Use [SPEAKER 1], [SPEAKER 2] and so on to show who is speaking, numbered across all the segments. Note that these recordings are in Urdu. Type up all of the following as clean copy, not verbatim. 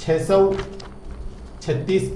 [SPEAKER 1] 636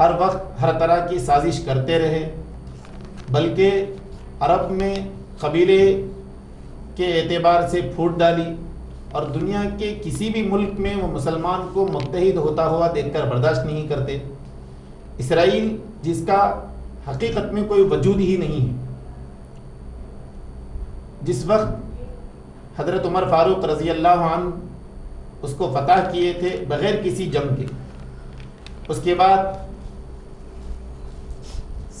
[SPEAKER 1] ہر وقت ہر طرح کی سازش کرتے رہے، بلکہ عرب میں قبیلے کے اعتبار سے پھوٹ ڈالی، اور دنیا کے کسی بھی ملک میں وہ مسلمان کو متحد ہوتا ہوا دیکھ کر برداشت نہیں کرتے۔ اسرائیل جس کا حقیقت میں کوئی وجود ہی نہیں ہے، جس وقت حضرت عمر فاروق رضی اللہ عنہ اس کو فتح کیے تھے بغیر کسی جنگ کے، اس کے بعد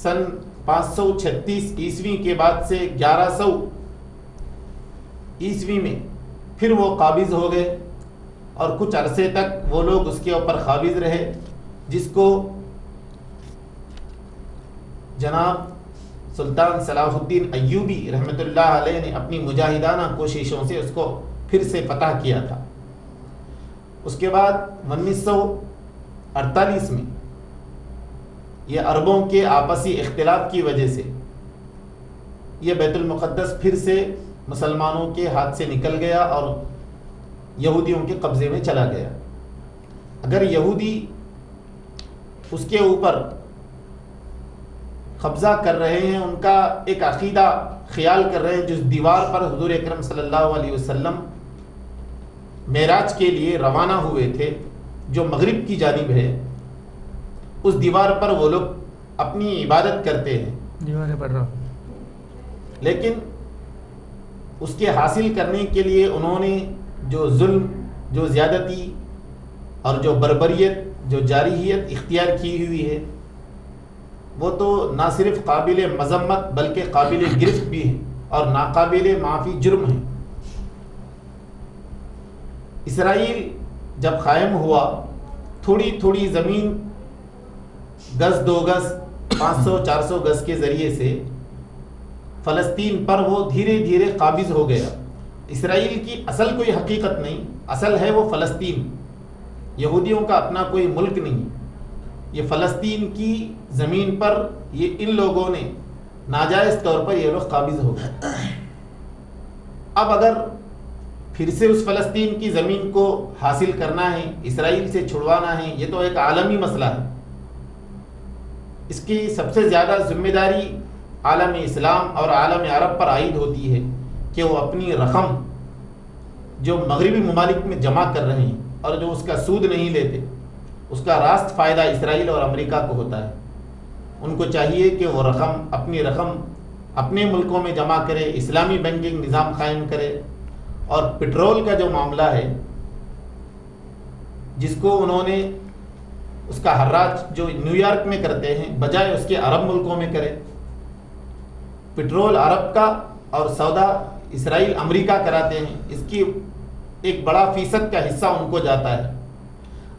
[SPEAKER 1] سن 536 عیسوی کے بعد سے 1100 عیسوی میں پھر وہ قابض ہو گئے، اور کچھ عرصے تک وہ لوگ اس کے اوپر قابض رہے، جس کو جناب سلطان صلاح الدین ایوبی رحمۃ اللہ علیہ نے اپنی مجاہدانہ کوششوں سے اس کو پھر سے فتح کیا تھا۔ اس کے بعد 1948 میں یہ عربوں کے آپسی اختلاف کی وجہ سے یہ بیت المقدس پھر سے مسلمانوں کے ہاتھ سے نکل گیا اور یہودیوں کے قبضے میں چلا گیا۔ اگر یہودی اس کے اوپر قبضہ کر رہے ہیں، ان کا ایک عقیدہ خیال کر رہے ہیں، جس دیوار پر حضور اکرم صلی اللہ علیہ وسلم معراج کے لیے روانہ ہوئے تھے، جو مغرب کی جانب ہے، اس دیوار پر وہ لوگ اپنی عبادت کرتے ہیں،
[SPEAKER 2] دیوار پر رہا،
[SPEAKER 1] لیکن اس کے حاصل کرنے کے لیے انہوں نے جو ظلم، جو زیادتی اور جو بربریت، جو جارحیت اختیار کی ہوئی ہے، وہ تو نہ صرف قابل مذمت بلکہ قابل گرفت بھی ہے اور ناقابل معافی جرم ہے۔ اسرائیل جب قائم ہوا، تھوڑی تھوڑی زمین، گز 2 گز 500 400 گز کے ذریعے سے فلسطین پر وہ دھیرے دھیرے قابض ہو گیا۔ اسرائیل کی اصل کوئی حقیقت نہیں، اصل ہے وہ فلسطین، یہودیوں کا اپنا کوئی ملک نہیں۔ یہ فلسطین کی زمین پر یہ ان لوگوں نے ناجائز طور پر یہ لوگ قابض ہو گئے۔ اب اگر پھر سے اس فلسطین کی زمین کو حاصل کرنا ہے، اسرائیل سے چھڑوانا ہے، یہ تو ایک عالمی مسئلہ ہے۔ اس کی سب سے زیادہ ذمہ داری عالم اسلام اور عالم عرب پر عائد ہوتی ہے کہ وہ اپنی رقم جو مغربی ممالک میں جمع کر رہے ہیں اور جو اس کا سود نہیں لیتے، اس کا راست فائدہ اسرائیل اور امریکہ کو ہوتا ہے۔ ان کو چاہیے کہ وہ اپنی رقم اپنے ملکوں میں جمع کرے، اسلامی بینکنگ نظام قائم کرے، اور پٹرول کا جو معاملہ ہے جس کو انہوں نے اس کا حراج جو نیو یارک میں کرتے ہیں بجائے اس کے عرب ملکوں میں کرے۔ پٹرول عرب کا اور سودا اسرائیل امریکہ کراتے ہیں، اس کی ایک بڑا فیصد کا حصہ ان کو جاتا ہے۔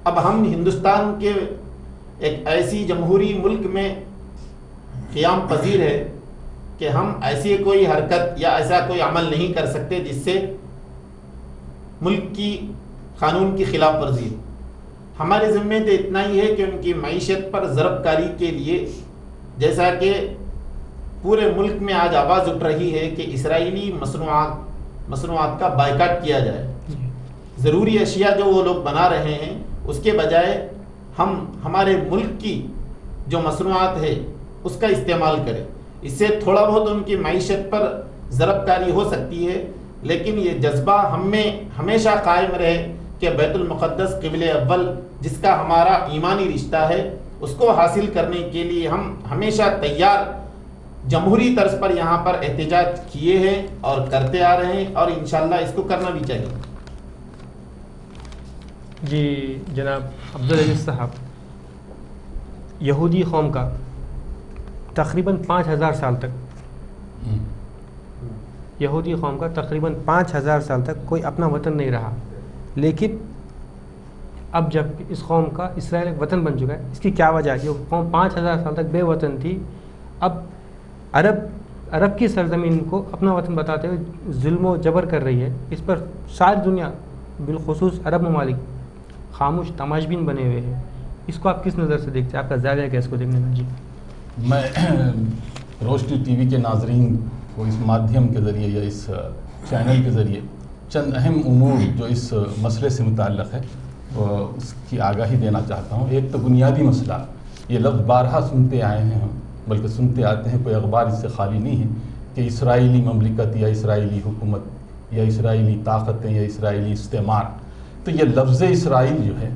[SPEAKER 1] اب ہم ہندوستان کے ایک ایسی جمہوری ملک میں قیام پذیر ہے کہ ہم ایسی کوئی حرکت یا ایسا کوئی عمل نہیں کر سکتے جس سے ملک کی قانون کی خلاف ورزی ہو۔ ہمارے ذمے تو اتنا ہی ہے کہ ان کی معیشت پر ضرب کاری کے لیے، جیسا کہ پورے ملک میں آج آواز اٹھ رہی ہے کہ اسرائیلی مصنوعات کا بائیکاٹ کیا جائے، ضروری اشیاء جو وہ لوگ بنا رہے ہیں اس کے بجائے ہم ہمارے ملک کی جو مصنوعات ہے اس کا استعمال کریں۔ اس سے تھوڑا بہت ان کی معیشت پر ضرب کاری ہو سکتی ہے، لیکن یہ جذبہ ہم میں ہمیشہ قائم رہے کہ بیت المقدس قبلہ اول جس کا ہمارا ایمانی رشتہ ہے اس کو حاصل کرنے کے لیے ہم ہمیشہ تیار جمہوری طرز پر یہاں پر احتجاج کیے ہیں اور کرتے آ رہے ہیں، اور انشاءاللہ اس کو کرنا بھی چاہیے۔
[SPEAKER 2] جی جناب عبدالعزیز صاحب، یہودی قوم کا تقریباً 5000 سال تک یہودی قوم کا تقریباً 5000 سال تک کوئی اپنا وطن نہیں رہا، لیکن اب جب اس قوم کا اسرائیل ایک وطن بن چکا ہے، اس کی کیا وجہ ہے کہ وہ قوم 5000 سال تک بے وطن تھی، اب عرب کی سرزمین کو اپنا وطن بتاتے ہوئے ظلم و جبر کر رہی ہے۔ اس پر ساری دنیا بالخصوص عرب ممالک خاموش تماشبین بنے ہوئے ہیں۔ اس کو آپ کس نظر سے دیکھتے ہیں؟ آپ کا ذائقہ کیا اس کو دیکھنے میں؟ جی
[SPEAKER 3] میں روشنی ٹی وی کے ناظرین کو اس مادھیم کے ذریعے یا اس چینل کے ذریعے چند اہم امور جو اس مسئلے سے متعلق ہے اس کی آگاہی دینا چاہتا ہوں۔ ایک تو بنیادی مسئلہ یہ لفظ بارہا سنتے آئے ہیں ہم، بلکہ سنتے آتے ہیں، کوئی اخبار اس سے خالی نہیں ہے کہ اسرائیلی مملکت یا اسرائیلی حکومت یا اسرائیلی طاقتیں یا اسرائیلی استعمار. تو یہ لفظ اسرائیل جو ہے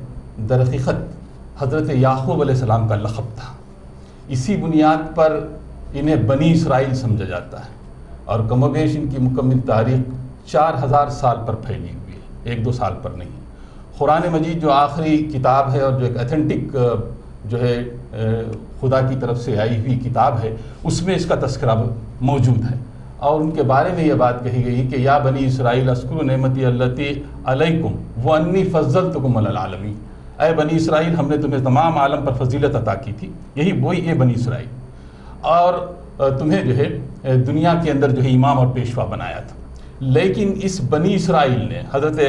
[SPEAKER 3] در حقیقت حضرت یعقوب علیہ السلام کا لقب تھا. اسی بنیاد پر انہیں بنی اسرائیل سمجھا جاتا ہے، اور کم و بیش ان کی مکمل تاریخ 4000 سال پر پھیلی ہوئی ہے، 1-2 سال پر نہیں. قرآن مجید جو آخری کتاب ہے اور جو ایک ایتھنٹک جو ہے خدا کی طرف سے آئی ہوئی کتاب ہے، اس میں اس کا تذکرہ موجود ہے، اور ان کے بارے میں یہ بات کہی گئی کہ یا بنی اسرائیل اذکروا نعمتی اللتی علیکم وانی فضلتکم علی العالمین. اے بنی اسرائیل، ہم نے تمہیں تمام عالم پر فضیلت عطا کی تھی. یہی وہی اے بنی اسرائیل، اور تمہیں جو ہے دنیا کے اندر جو ہے امام اور پیشوا بنایا تھا. لیکن اس بنی اسرائیل نے، حضرت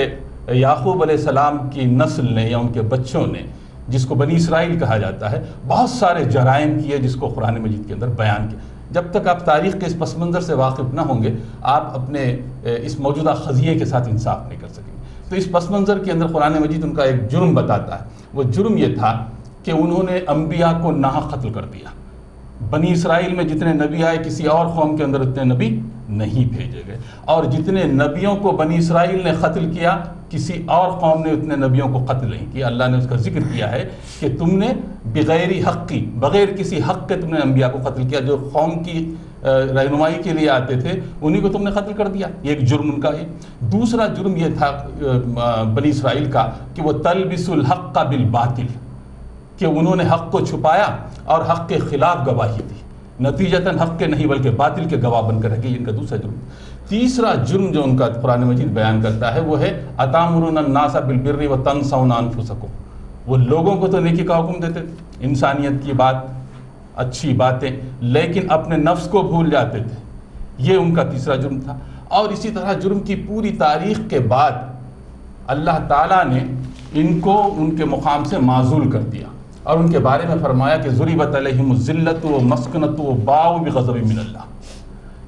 [SPEAKER 3] یعقوب علیہ السلام کی نسل نے یا ان کے بچوں نے، جس کو بنی اسرائیل کہا جاتا ہے، بہت سارے جرائم کیے جس کو قرآن مجید کے اندر بیان کیا. جب تک آپ تاریخ کے اس پس منظر سے واقف نہ ہوں گے، آپ اپنے اس موجودہ قضیے کے ساتھ انصاف نہیں کر سکیں گے. تو اس پس منظر کے اندر قرآن مجید ان کا ایک جرم بتاتا ہے. وہ جرم یہ تھا کہ انہوں نے انبیاء کو ناحق قتل کر دیا. بنی اسرائیل میں جتنے نبی آئے، کسی اور قوم کے اندر اتنے نبی نہیں بھیجے گئے، اور جتنے نبیوں کو بنی اسرائیل نے قتل کیا، کسی اور قوم نے اتنے نبیوں کو قتل نہیں کیا. اللہ نے اس کا ذکر کیا ہے کہ تم نے بغیر حقی، بغیر کسی حق کے تم نے انبیاء کو قتل کیا. جو قوم کی رہنمائی کے لیے آتے تھے انہی کو تم نے قتل کر دیا. یہ ایک جرم ان کا ہے. دوسرا جرم یہ تھا بنی اسرائیل کا کہ وہ تلبس الحق بالباطل، کہ انہوں نے حق کو چھپایا اور حق کے خلاف گواہی دی. نتیجتاً حق کے نہیں بلکہ باطل کے گواہ بن کر رہے. ان کا دوسرا جرم. تیسرا جرم جو ان کا قرآن مجید بیان کرتا ہے وہ ہے اتامرون الناس بالبر وتنسون انفسکم. وہ لوگوں کو تو نیکی کا حکم دیتے تھے، انسانیت کی بات، اچھی باتیں، لیکن اپنے نفس کو بھول جاتے تھے. یہ ان کا تیسرا جرم تھا. اور اسی طرح جرم کی پوری تاریخ کے بعد اللہ تعالیٰ نے ان کو ان کے مقام سے معزول کر دیا، اور ان کے بارے میں فرمایا کہ ضربت علیہم الذلۃ ومسکنۃ وباؤوا بغضب من اللہ،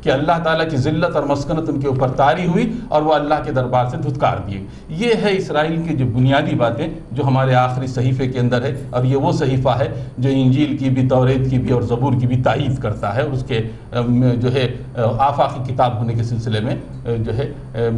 [SPEAKER 3] کہ اللہ تعالیٰ کی ذلت اور مسکنت ان کے اوپر طاری ہوئی اور وہ اللہ کے دربار سے دھتکار دیے. یہ ہے اسرائیل کی جو بنیادی باتیں جو ہمارے آخری صحیفے کے اندر ہے، اور یہ وہ صحیفہ ہے جو انجیل کی بھی، توریت کی بھی اور زبور کی بھی تائید کرتا ہے. اس کے جو ہے آفاقی کتاب ہونے کے سلسلے میں جو ہے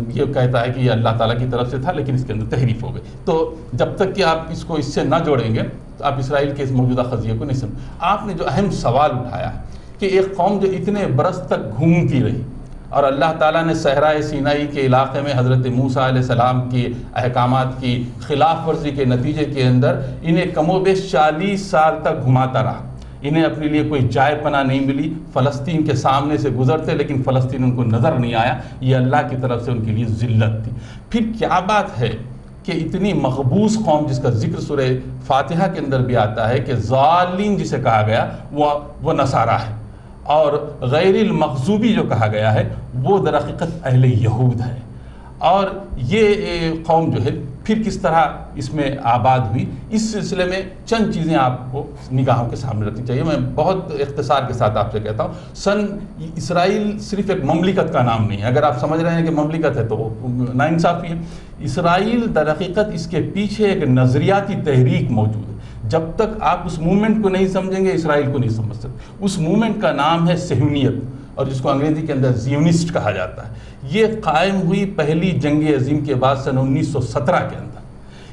[SPEAKER 3] یہ کہتا ہے کہ یہ اللہ تعالیٰ کی طرف سے تھا، لیکن اس کے اندر تحریف ہو گئی. تو جب تک کہ آپ اس کو اس سے نہ جوڑیں گے تو آپ اسرائیل کے اس موجودہ قضیے کو نہیں سمجھ. آپ نے جو اہم سوال اٹھایا ہے کہ ایک قوم جو اتنے برس تک گھومتی رہی، اور اللہ تعالیٰ نے صحرائے سینائی کے علاقے میں حضرت موسیٰ علیہ السلام کی احکامات کی خلاف ورزی کے نتیجے کے اندر انہیں کم و بیش 40 سال تک گھماتا رہا. انہیں اپنے لیے کوئی جائے پناہ نہیں ملی. فلسطین کے سامنے سے گزرتے لیکن فلسطین ان کو نظر نہیں آیا. یہ اللہ کی طرف سے ان کے لیے ذلت تھی. پھر کیا بات ہے کہ اتنی مغبوس قوم جس کا ذکر سورہ فاتحہ کے اندر بھی آتا ہے کہ ضالین جسے کہا گیا وہ نصارہ ہے، اور غیر المغضوبی جو کہا گیا ہے وہ در حقیقت اہل یہود ہے. اور یہ قوم جو ہے پھر کس طرح اس میں آباد ہوئی، اس سلسلے میں چند چیزیں آپ کو نگاہوں کے سامنے رکھنی چاہیے. میں بہت اختصار کے ساتھ آپ سے کہتا ہوں. اسرائیل صرف ایک مملکت کا نام نہیں ہے. اگر آپ سمجھ رہے ہیں کہ مملکت ہے تو ناانصافی ہے. اسرائیل در حقیقت اس کے پیچھے ایک نظریاتی تحریک موجود ہے. جب تک آپ اس موومنٹ کو نہیں سمجھیں گے اسرائیل کو نہیں سمجھ سکتے. اس موومنٹ کا نام ہے صہیونیت، اور جس کو انگریزی کے اندر زیونسٹ کہا جاتا ہے. یہ قائم ہوئی پہلی جنگ عظیم کے بعد سن 1917 کے اندر.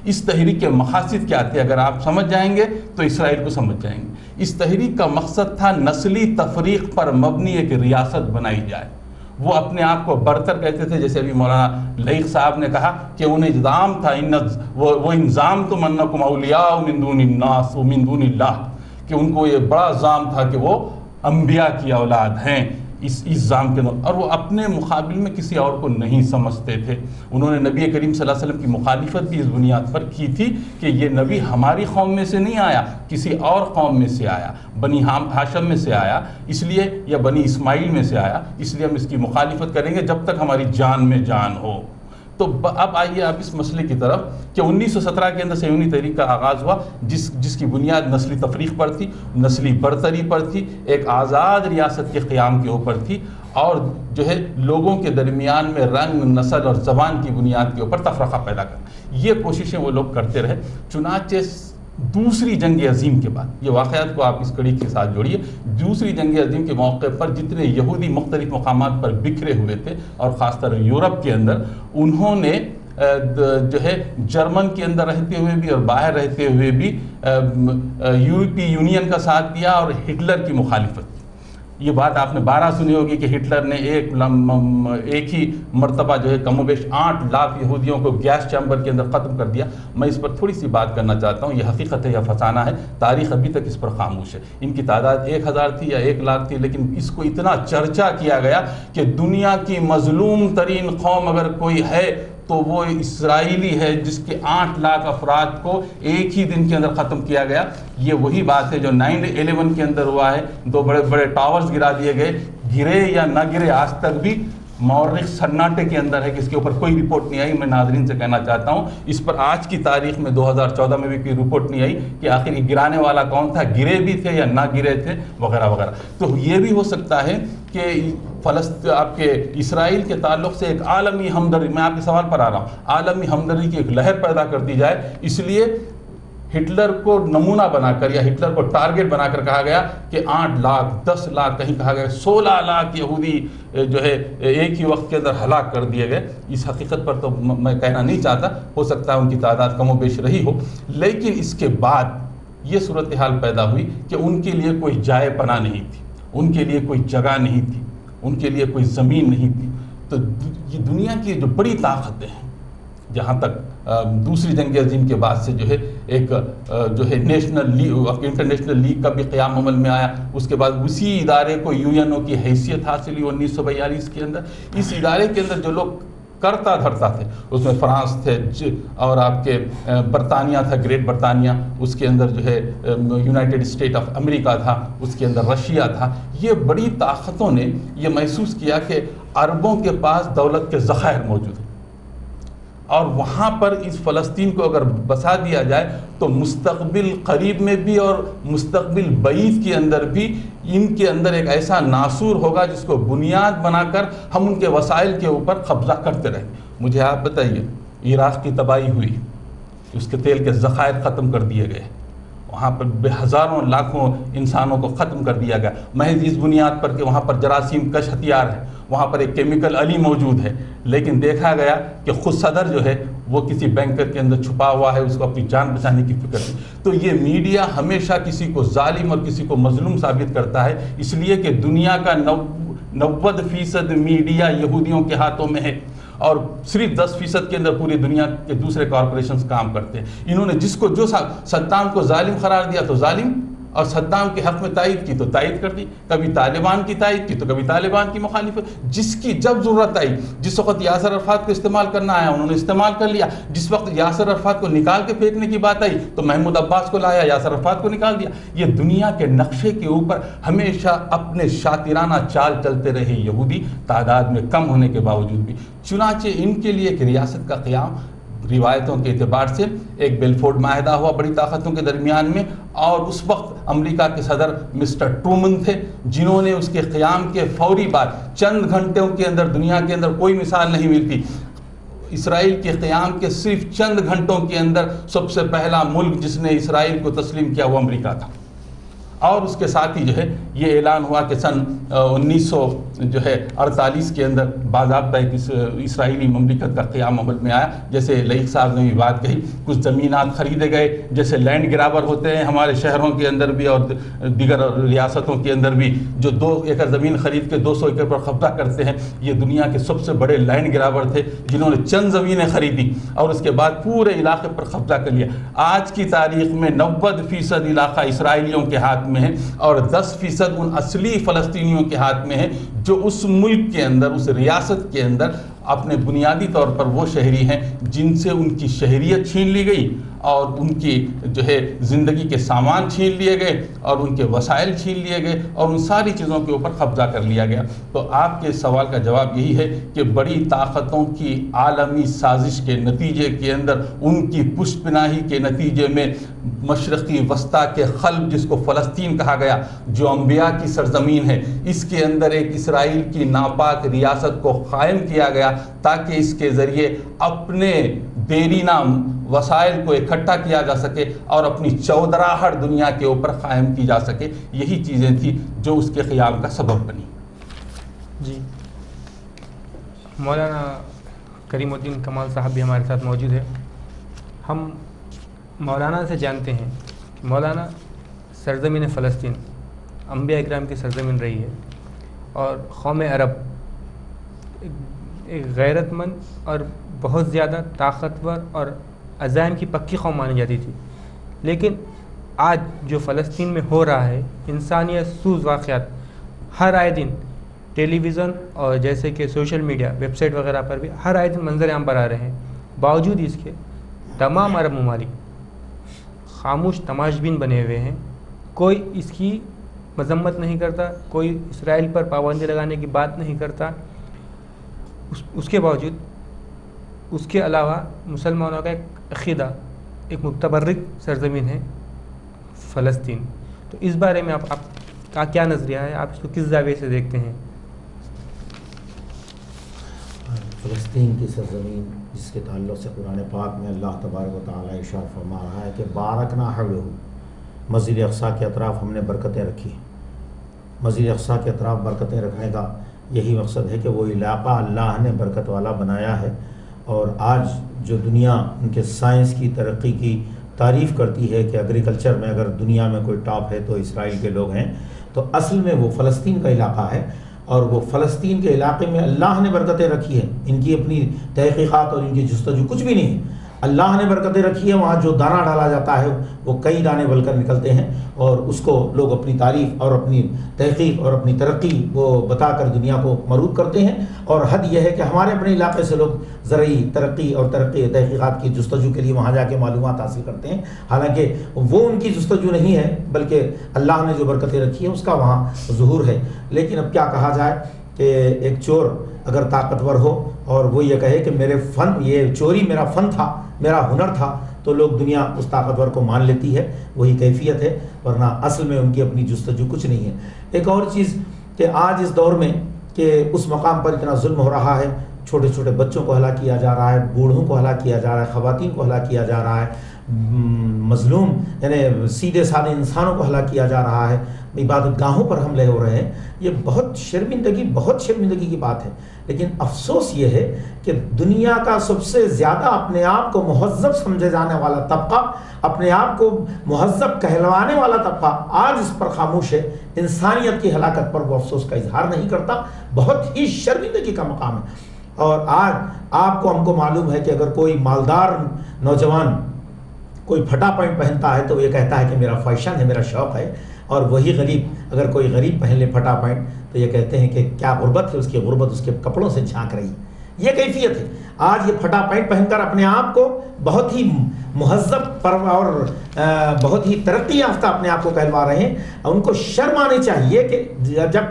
[SPEAKER 3] اس تحریک کے مقاصد کیا تھے اگر آپ سمجھ جائیں گے تو اسرائیل کو سمجھ جائیں گے. اس تحریک کا مقصد تھا نسلی تفریق پر مبنی ایک ریاست بنائی جائے. وہ اپنے آپ کو برتر کہتے تھے، جیسے ابھی مولانا لائق صاحب نے کہا کہ انہیں الزام تھا وہ انضام تو منکم اولیاء من دون الناس و من دون اللہ، کہ ان کو یہ بڑا الزام تھا کہ وہ انبیاء کی اولاد ہیں اس الزام کے اندر، اور وہ اپنے مقابل میں کسی اور کو نہیں سمجھتے تھے. انہوں نے نبی کریم صلی اللہ علیہ وسلم کی مخالفت بھی اس بنیاد پر کی تھی کہ یہ نبی ہماری قوم میں سے نہیں آیا، کسی اور قوم میں سے آیا، بنی ہاشم میں سے آیا اس لیے، یا بنی اسماعیل میں سے آیا اس لیے ہم اس کی مخالفت کریں گے جب تک ہماری جان میں جان ہو. تو اب آئیے آپ اس مسئلے کی طرف کہ 1917 کے اندر صہیونی تحریک کا آغاز ہوا، جس کی بنیاد نسلی تفریق پر تھی، نسلی برتری پر تھی، ایک آزاد ریاست کے قیام کے اوپر تھی، اور جو ہے لوگوں کے درمیان میں رنگ، نسل اور زبان کی بنیاد کے اوپر تفرقہ پیدا کرنا. یہ کوششیں وہ لوگ کرتے رہے. چنانچہ دوسری جنگ عظیم کے بعد، یہ واقعات کو آپ اس کڑی کے ساتھ جوڑیے، دوسری جنگ عظیم کے موقع پر جتنے یہودی مختلف مقامات پر بکھرے ہوئے تھے اور خاص طور یورپ کے اندر، انہوں نے جو ہے جرمن کے اندر رہتے ہوئے بھی اور باہر رہتے ہوئے بھی یورپی یونین کا ساتھ دیا اور ہٹلر کی مخالفت کی۔ یہ بات آپ نے 12 سنی ہوگی کہ ہٹلر نے ایک ہی مرتبہ جو ہے کم و بیش 8 لاکھ یہودیوں کو گیس چیمبر کے اندر ختم کر دیا۔ میں اس پر تھوڑی سی بات کرنا چاہتا ہوں، یہ حقیقت ہے یا فسانہ ہے، تاریخ ابھی تک اس پر خاموش ہے۔ ان کی تعداد 1000 تھی یا 1 لاکھ تھی، لیکن اس کو اتنا چرچا کیا گیا کہ دنیا کی مظلوم ترین قوم اگر کوئی ہے تو وہ اسرائیلی ہے، جس کے 8 لاکھ افراد کو ایک ہی دن کے اندر ختم کیا گیا۔ یہ وہی بات ہے جو 9/11 کے اندر ہوا ہے، 2 بڑے بڑے ٹاورز گرا دیے گئے، گرے یا نہ گرے آج تک بھی مورخ سناٹے کے اندر ہے کہ اس کے اوپر کوئی رپورٹ نہیں آئی۔ میں ناظرین سے کہنا چاہتا ہوں اس پر آج کی تاریخ میں 2014 میں بھی کوئی رپورٹ نہیں آئی کہ آخر یہ گرانے والا کون تھا، گرے بھی تھے یا نہ گرے تھے وغیرہ وغیرہ۔ تو یہ بھی ہو سکتا ہے کہ آپ کے اسرائیل کے تعلق سے ایک عالمی ہمدردی، میں آپ کے سوال پر آ رہا ہوں، عالمی ہمدردی کی ایک لہر پیدا کر دی جائے، اس لیے ہٹلر کو نمونہ بنا کر یا ہٹلر کو ٹارگٹ بنا کر کہا گیا کہ 8 لاکھ 10 لاکھ کہیں کہا گیا 16 لاکھ یہودی جو ہے ایک ہی وقت کے اندر ہلاک کر دیے گئے۔ اس حقیقت پر تو میں کہنا نہیں چاہتا، ہو سکتا ہے ان کی تعداد کم و بیش رہی ہو، لیکن اس کے بعد یہ صورتحال پیدا ہوئی کہ ان کے لیے کوئی جائے پناہ نہیں تھی، ان کے لیے کوئی جگہ نہیں تھی، ان کے لیے کوئی زمین نہیں تھی۔ تو یہ دنیا کی جو بڑی طاقتیں ہیں، جہاں تک دوسری جنگ عظیم کے بعد سے جو ہے ایک جو ہے نیشنل لیگ، انٹرنیشنل لیگ کا بھی قیام عمل میں آیا، اس کے بعد اسی ادارے کو UN کی حیثیت حاصل ہوئی 1942 کے اندر۔ اس ادارے کے اندر جو لوگ کرتا دھرتا تھے، اس میں فرانس تھے اور آپ کے برطانیہ تھا، گریٹ برطانیہ، اس کے اندر جو ہے یونائٹڈ اسٹیٹ آف امریکہ تھا، اس کے اندر رشیا تھا۔ یہ بڑی طاقتوں نے یہ محسوس کیا کہ عربوں کے پاس دولت کے ذخائر موجود ہیں، اور وہاں پر اس فلسطین کو اگر بسا دیا جائے تو مستقبل قریب میں بھی اور مستقبل بعید کے اندر بھی ان کے اندر ایک ایسا ناسور ہوگا جس کو بنیاد بنا کر ہم ان کے وسائل کے اوپر قبضہ کرتے رہیں۔ مجھے آپ بتائیے، عراق کی تباہی ہوئی، اس کے تیل کے ذخائر ختم کر دیے گئے، وہاں پر ہزاروں لاکھوں انسانوں کو ختم کر دیا گیا، محض اس بنیاد پر کہ وہاں پر جراثیم کش ہتھیار ہے، وہاں پر ایک کیمیکل علی موجود ہے۔ لیکن دیکھا گیا کہ خود صدر جو ہے وہ کسی بینکر کے اندر چھپا ہوا ہے، اس کو اپنی جان بچانے کی فکر ہے۔ تو یہ میڈیا ہمیشہ کسی کو ظالم اور کسی کو مظلوم ثابت کرتا ہے، اس لیے کہ دنیا کا 90% میڈیا یہودیوں کے ہاتھوں میں ہے، اور صرف 10% کے اندر پوری دنیا کے دوسرے کارپوریشنز کام کرتے ہیں۔ انہوں نے جس کو جو صدام کو ظالم قرار دیا تو ظالم، اور صدام کے حق میں تائید کی تو تائید کر دی، کبھی طالبان کی تائید کی تو کبھی طالبان کی مخالفت، جس کی جب ضرورت آئی، جس وقت یاسر عرفات کو استعمال کرنا آیا انہوں نے استعمال کر لیا، جس وقت یاسر عرفات کو نکال کے پھینکنے کی بات آئی تو محمود عباس کو لایا، یاسر عرفات کو نکال دیا۔ یہ دنیا کے نقشے کے اوپر ہمیشہ اپنے شاطرانہ چال چلتے رہے یہودی، تعداد میں کم ہونے کے باوجود بھی۔ چنانچہ ان کے لیے ایک ریاست کا قیام روایتوں کے اعتبار سے ایک بیلفورڈ معاہدہ ہوا بڑی طاقتوں کے درمیان میں، اور اس وقت امریکہ کے صدر مسٹر ٹرومن تھے، جنہوں نے اس کے قیام کے فوری بعد چند گھنٹوں کے اندر، دنیا کے اندر کوئی مثال نہیں ملتی، اسرائیل کے قیام کے صرف چند گھنٹوں کے اندر سب سے پہلا ملک جس نے اسرائیل کو تسلیم کیا وہ امریکہ تھا۔ اور اس کے ساتھ ہی جو ہے یہ اعلان ہوا کہ سن 1948 کے اندر باضابطہ ایک اسرائیلی مملکت کا قیام عمل میں آیا۔ جیسے لئیق صاحب نے بھی بات کہی، کچھ زمینات خریدے گئے، جیسے لینڈ گرابر ہوتے ہیں ہمارے شہروں کے اندر بھی اور دیگر ریاستوں کے اندر بھی، جو 2 ایکڑ زمین خرید کے 200 ایکڑ پر قبضہ کرتے ہیں، یہ دنیا کے سب سے بڑے لینڈ گرابر تھے جنہوں نے چند زمینیں خریدی اور اس کے بعد پورے علاقے پر قبضہ کر لیا۔ آج کی تاریخ میں 90% علاقہ اسرائیلیوں کے ہاتھ میں ہے اور 10% ان اصلی فلسطینیوں کے ہاتھ میں ہے جو اس ملک کے اندر، اس ریاست کے اندر اپنے بنیادی طور پر وہ شہری ہیں جن سے ان کی شہریت چھین لی گئی اور ان کی جو ہے زندگی کے سامان چھین لیے گئے اور ان کے وسائل چھین لیے گئے اور ان ساری چیزوں کے اوپر قبضہ کر لیا گیا۔ تو آپ کے سوال کا جواب یہی ہے کہ بڑی طاقتوں کی عالمی سازش کے نتیجے کے اندر، ان کی پشت پناہی کے نتیجے میں مشرقی وسطیٰ کے قلب جس کو فلسطین کہا گیا، جو انبیاء کی سرزمین ہے، اس کے اندر ایک اسرائیل کی ناپاک ریاست کو قائم کیا گیا تاکہ اس کے ذریعے اپنے دیرینہ وسائل کو اکٹھا کیا جا سکے اور اپنی چودراہٹ دنیا کے اوپر قائم کی جا سکے، یہی چیزیں تھیں جو اس کے قیام کا سبب بنی۔
[SPEAKER 2] جی، مولانا کریم الدین کمال صاحب بھی ہمارے ساتھ موجود ہے۔ ہم مولانا سے جانتے ہیں کہ مولانا سرزمین فلسطین انبیاء اکرام کی سرزمین رہی ہے، اور قوم عرب ایک غیرت مند اور بہت زیادہ طاقتور اور عزائم کی پکی قوم مانی جاتی تھی، لیکن آج جو فلسطین میں ہو رہا ہے انسانیت سوز واقعات ہر آئے دن ٹیلی ویژن اور جیسے کہ سوشل میڈیا، ویب سائٹ وغیرہ پر بھی ہر آئے دن منظر عام پر آ رہے ہیں، باوجود اس کے تمام عرب ممالک خاموش تماشبین بنے ہوئے ہیں۔ کوئی اس کی مذمت نہیں کرتا، کوئی اسرائیل پر پابندی لگانے کی بات نہیں کرتا۔ اس کے باوجود اس کے علاوہ مسلمانوں کا ایک عقیدہ، ایک متبرک سرزمین ہے فلسطین۔ تو اس بارے میں آپ کا کیا نظریہ ہے؟ آپ اس کو کس زاویے سے دیکھتے ہیں؟
[SPEAKER 4] فلسطین کی سرزمین جس کے تعلق سے قرآن پاک میں اللہ تبارک و تعالیٰ ارشاد فرما رہا ہے کہ بارکنا حولہ، مسجد اقصیٰ کے اطراف ہم نے برکتیں رکھی۔ مسجد اقصیٰ کے اطراف برکتیں رکھنے کا یہی مقصد ہے کہ وہ علاقہ اللہ نے برکت والا بنایا ہے، اور آج جو دنیا ان کے سائنس کی ترقی کی تعریف کرتی ہے کہ ایگریکلچر میں اگر دنیا میں کوئی ٹاپ ہے تو اسرائیل کے لوگ ہیں، تو اصل میں وہ فلسطین کا علاقہ ہے، اور وہ فلسطین کے علاقے میں اللہ نے برکتیں رکھی ہیں۔ ان کی اپنی تحقیقات اور ان کی جستجو کچھ بھی نہیں ہے، اللہ نے برکتیں رکھی ہے۔ وہاں جو دانہ ڈالا جاتا ہے وہ کئی دانے بل کر نکلتے ہیں، اور اس کو لوگ اپنی تعریف اور اپنی تحقیق اور اپنی ترقی وہ بتا کر دنیا کو مرعوب کرتے ہیں۔ اور حد یہ ہے کہ ہمارے اپنے علاقے سے لوگ زرعی ترقی اور تحقیقات کی جستجو کے لیے وہاں جا کے معلومات حاصل کرتے ہیں، حالانکہ وہ ان کی جستجو نہیں ہے، بلکہ اللہ نے جو برکتیں رکھی ہیں اس کا وہاں ظہور ہے۔ لیکن اب کیا کہا جائے کہ ایک چور اگر طاقتور ہو اور وہ یہ کہے کہ یہ چوری میرا فن تھا، میرا ہنر تھا، تو لوگ دنیا اس طاقتور کو مان لیتی ہے، وہی کیفیت ہے، ورنہ اصل میں ان کی اپنی جستجو کچھ نہیں ہے۔ ایک اور چیز کہ آج اس دور میں کہ اس مقام پر اتنا ظلم ہو رہا ہے، چھوٹے چھوٹے بچوں کو ہلاک کیا جا رہا ہے، بوڑھوں کو ہلاک کیا جا رہا ہے، خواتین کو ہلاک کیا جا رہا ہے، مظلوم یعنی سیدھے سادھے انسانوں کو ہلاک کیا جا رہا ہے، عبادت گاہوں پر حملے ہو رہے ہیں۔ یہ بہت شرمندگی کی بات ہے، لیکن افسوس یہ ہے کہ دنیا کا سب سے زیادہ اپنے آپ کو مہذب سمجھے جانے والا طبقہ، اپنے آپ کو مہذب کہلوانے والا طبقہ آج اس پر خاموش ہے، انسانیت کی ہلاکت پر وہ افسوس کا اظہار نہیں کرتا۔ بہت ہی شرمندگی کا مقام ہے۔ اور آج ہم کو معلوم ہے کہ اگر کوئی مالدار نوجوان کوئی پھٹا پینٹ پہنتا ہے تو وہ یہ کہتا ہے کہ میرا فیشن ہے، میرا شوق ہے، اور وہی غریب اگر کوئی غریب پہن لے پھٹا پینٹ تو یہ کہتے ہیں کہ کیا غربت ہے، اس کی غربت اس کے کپڑوں سے جھانک رہی ہے۔ یہ کیفیت ہے۔ آج یہ پھٹا پینٹ پہن کر اپنے آپ کو بہت ہی مہذب اور بہت ہی ترقی یافتہ اپنے آپ کو کہلوا رہے ہیں۔ ان کو شرم آنی چاہیے کہ جب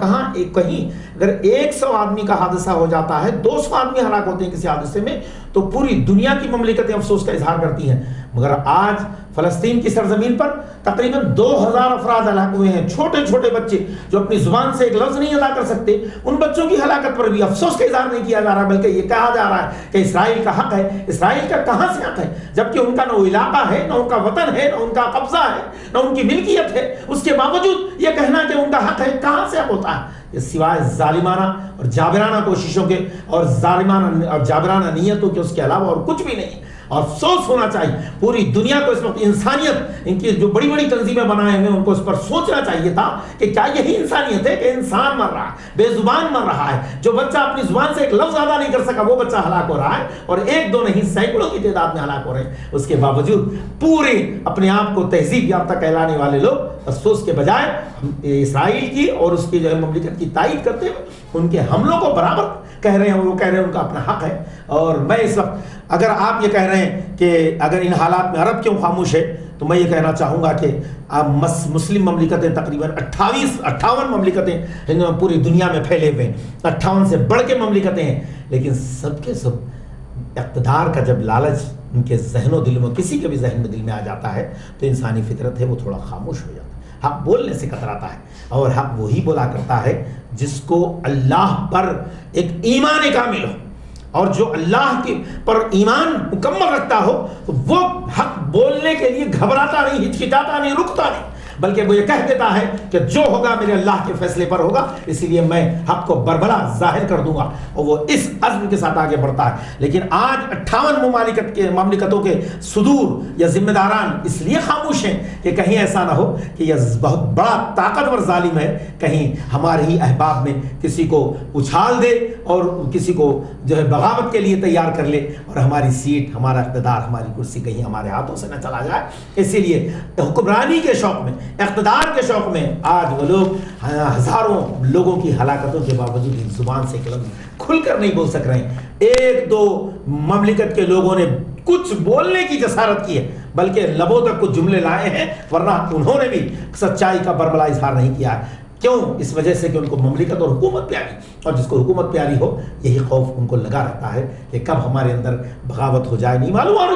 [SPEAKER 4] کہیں اگر 100 آدمی کا حادثہ ہو جاتا ہے، 200 آدمی ہلاک ہوتے ہیں کسی حادثے میں، تو پوری دنیا کی مملکتیں افسوس کا اظہار کرتی ہیں، مگر آج فلسطین کی سرزمین پر تقریباً 2000 افراد ہلاک ہوئے ہیں، چھوٹے چھوٹے بچے جو اپنی زبان سے ایک لفظ نہیں ادا کر سکتے۔ ان بچوں کی ہلاکت پر بھی افسوس کا اظہار نہیں کیا جا رہا، بلکہ یہ کہا جا رہا ہے کہ اسرائیل کا حق ہے۔ اسرائیل کا کہاں سے حق ہے؟ جبکہ ان کا نہ وہ علاقہ ہے، نہ ان کا وطن ہے، نہ ان کا قبضہ ہے، نہ ان کی ملکیت ہے، اس کے باوجود یہ کہنا کہ ان کا حق ہے، کہاں سے حق ہوتا ہے؟ یہ سوائے ظالمانہ اور جابرانہ کوششوں کے اور ظالمانہ اور جابرانہ نیتوں کے اس کے علاوہ اور کچھ بھی نہیں۔ اور افسوس ہونا چاہیے پوری دنیا کو اس وقت، انسانیت، ان کی جو بڑی بڑی تنظیمیں بنائے ہوئے ان کو اس پر سوچنا چاہیے تھا کہ کیا یہی انسانیت ہے کہ انسان مر رہا ہے، بے زبان مر رہا ہے، جو بچہ اپنی زبان سے ایک لفظ ادا نہیں کر سکا وہ بچہ ہلاک ہو رہا ہے، اور 1 2 نہیں سینکڑوں کی تعداد میں ہلاک ہو رہے ہیں۔ اس کے باوجود پورے اپنے آپ کو تہذیب یافتہ کہلانے والے لوگ افسوس کے بجائے اسرائیل کی اور اس کی جو مملکت کی تائید کرتے ہوئے ان کے حملوں کو برابر کہہ رہے ہیں، وہ کہہ رہے ہیں ان کا اپنا حق ہے۔ اور میں اس وقت اگر آپ یہ کہہ رہے ہیں کہ اگر ان حالات میں عرب کیوں خاموش ہے، تو میں یہ کہنا چاہوں گا کہ مسلم مملکتیں تقریباً 58 مملکتیں پوری دنیا میں پھیلے ہوئے ہیں، 58 سے بڑھ کے مملکتیں ہیں، لیکن سب کے سب اقتدار کا جب لالچ ان کے ذہن و دل میں، کسی کے بھی ذہن میں دل میں آ جاتا ہے تو انسانی فطرت ہے وہ تھوڑا خاموش ہو جاتا ہے، حق بولنے سے کتراتا ہے، اور حق وہی بولا کرتا ہے جس کو اللہ پر ایک ایمان کامل ہو، اور جو اللہ کے پر ایمان مکمل رکھتا ہو وہ حق بولنے کے لیے گھبراتا نہیں، ہچکچاتا نہیں، رکتا نہیں، بلکہ وہ یہ کہہ دیتا ہے کہ جو ہوگا میرے اللہ کے فیصلے پر ہوگا، اسی لیے میں حق کو بربلا ظاہر کر دوں گا، اور وہ اس عزم کے ساتھ آگے بڑھتا ہے۔ لیکن آج 58 مملکتوں کے صدور یا ذمہ داران اس لیے خاموش ہیں کہ کہیں ایسا نہ ہو کہ یہ بہت بڑا طاقتور ظالم ہے، کہیں ہمارے ہی احباب میں کسی کو اچھال دے اور کسی کو جو ہے بغاوت کے لیے تیار کر لے، اور ہماری سیٹ، ہمارا اقتدار، ہماری کرسی کہیں ہمارے ہاتھوں سے نہ چلا جائے۔ اسی لیے حکمرانی کے شوق میں، اقتدار کے شوق میں آج وہ لوگ ہزاروں لوگوں کی ہلاکتوں کے باوجود اس زبان سے کھل کر نہیں بول سک رہے ہیں۔ ایک دو مملکت کے لوگوں نے کچھ بولنے کی جسارت کی ہے، بلکہ لبوں تک کچھ جملے لائے ہیں، ورنہ انہوں نے بھی سچائی کا بربلا اظہار نہیں کیا ہے۔ کیوں؟ اس وجہ سے کہ ان کو مملکت اور حکومت پیاری، اور جس کو حکومت پیاری ہو یہی خوف ان کو لگا رہتا ہے کہ کب ہمارے اندر بغاوت ہو جائے، نہیں معلوم۔ اور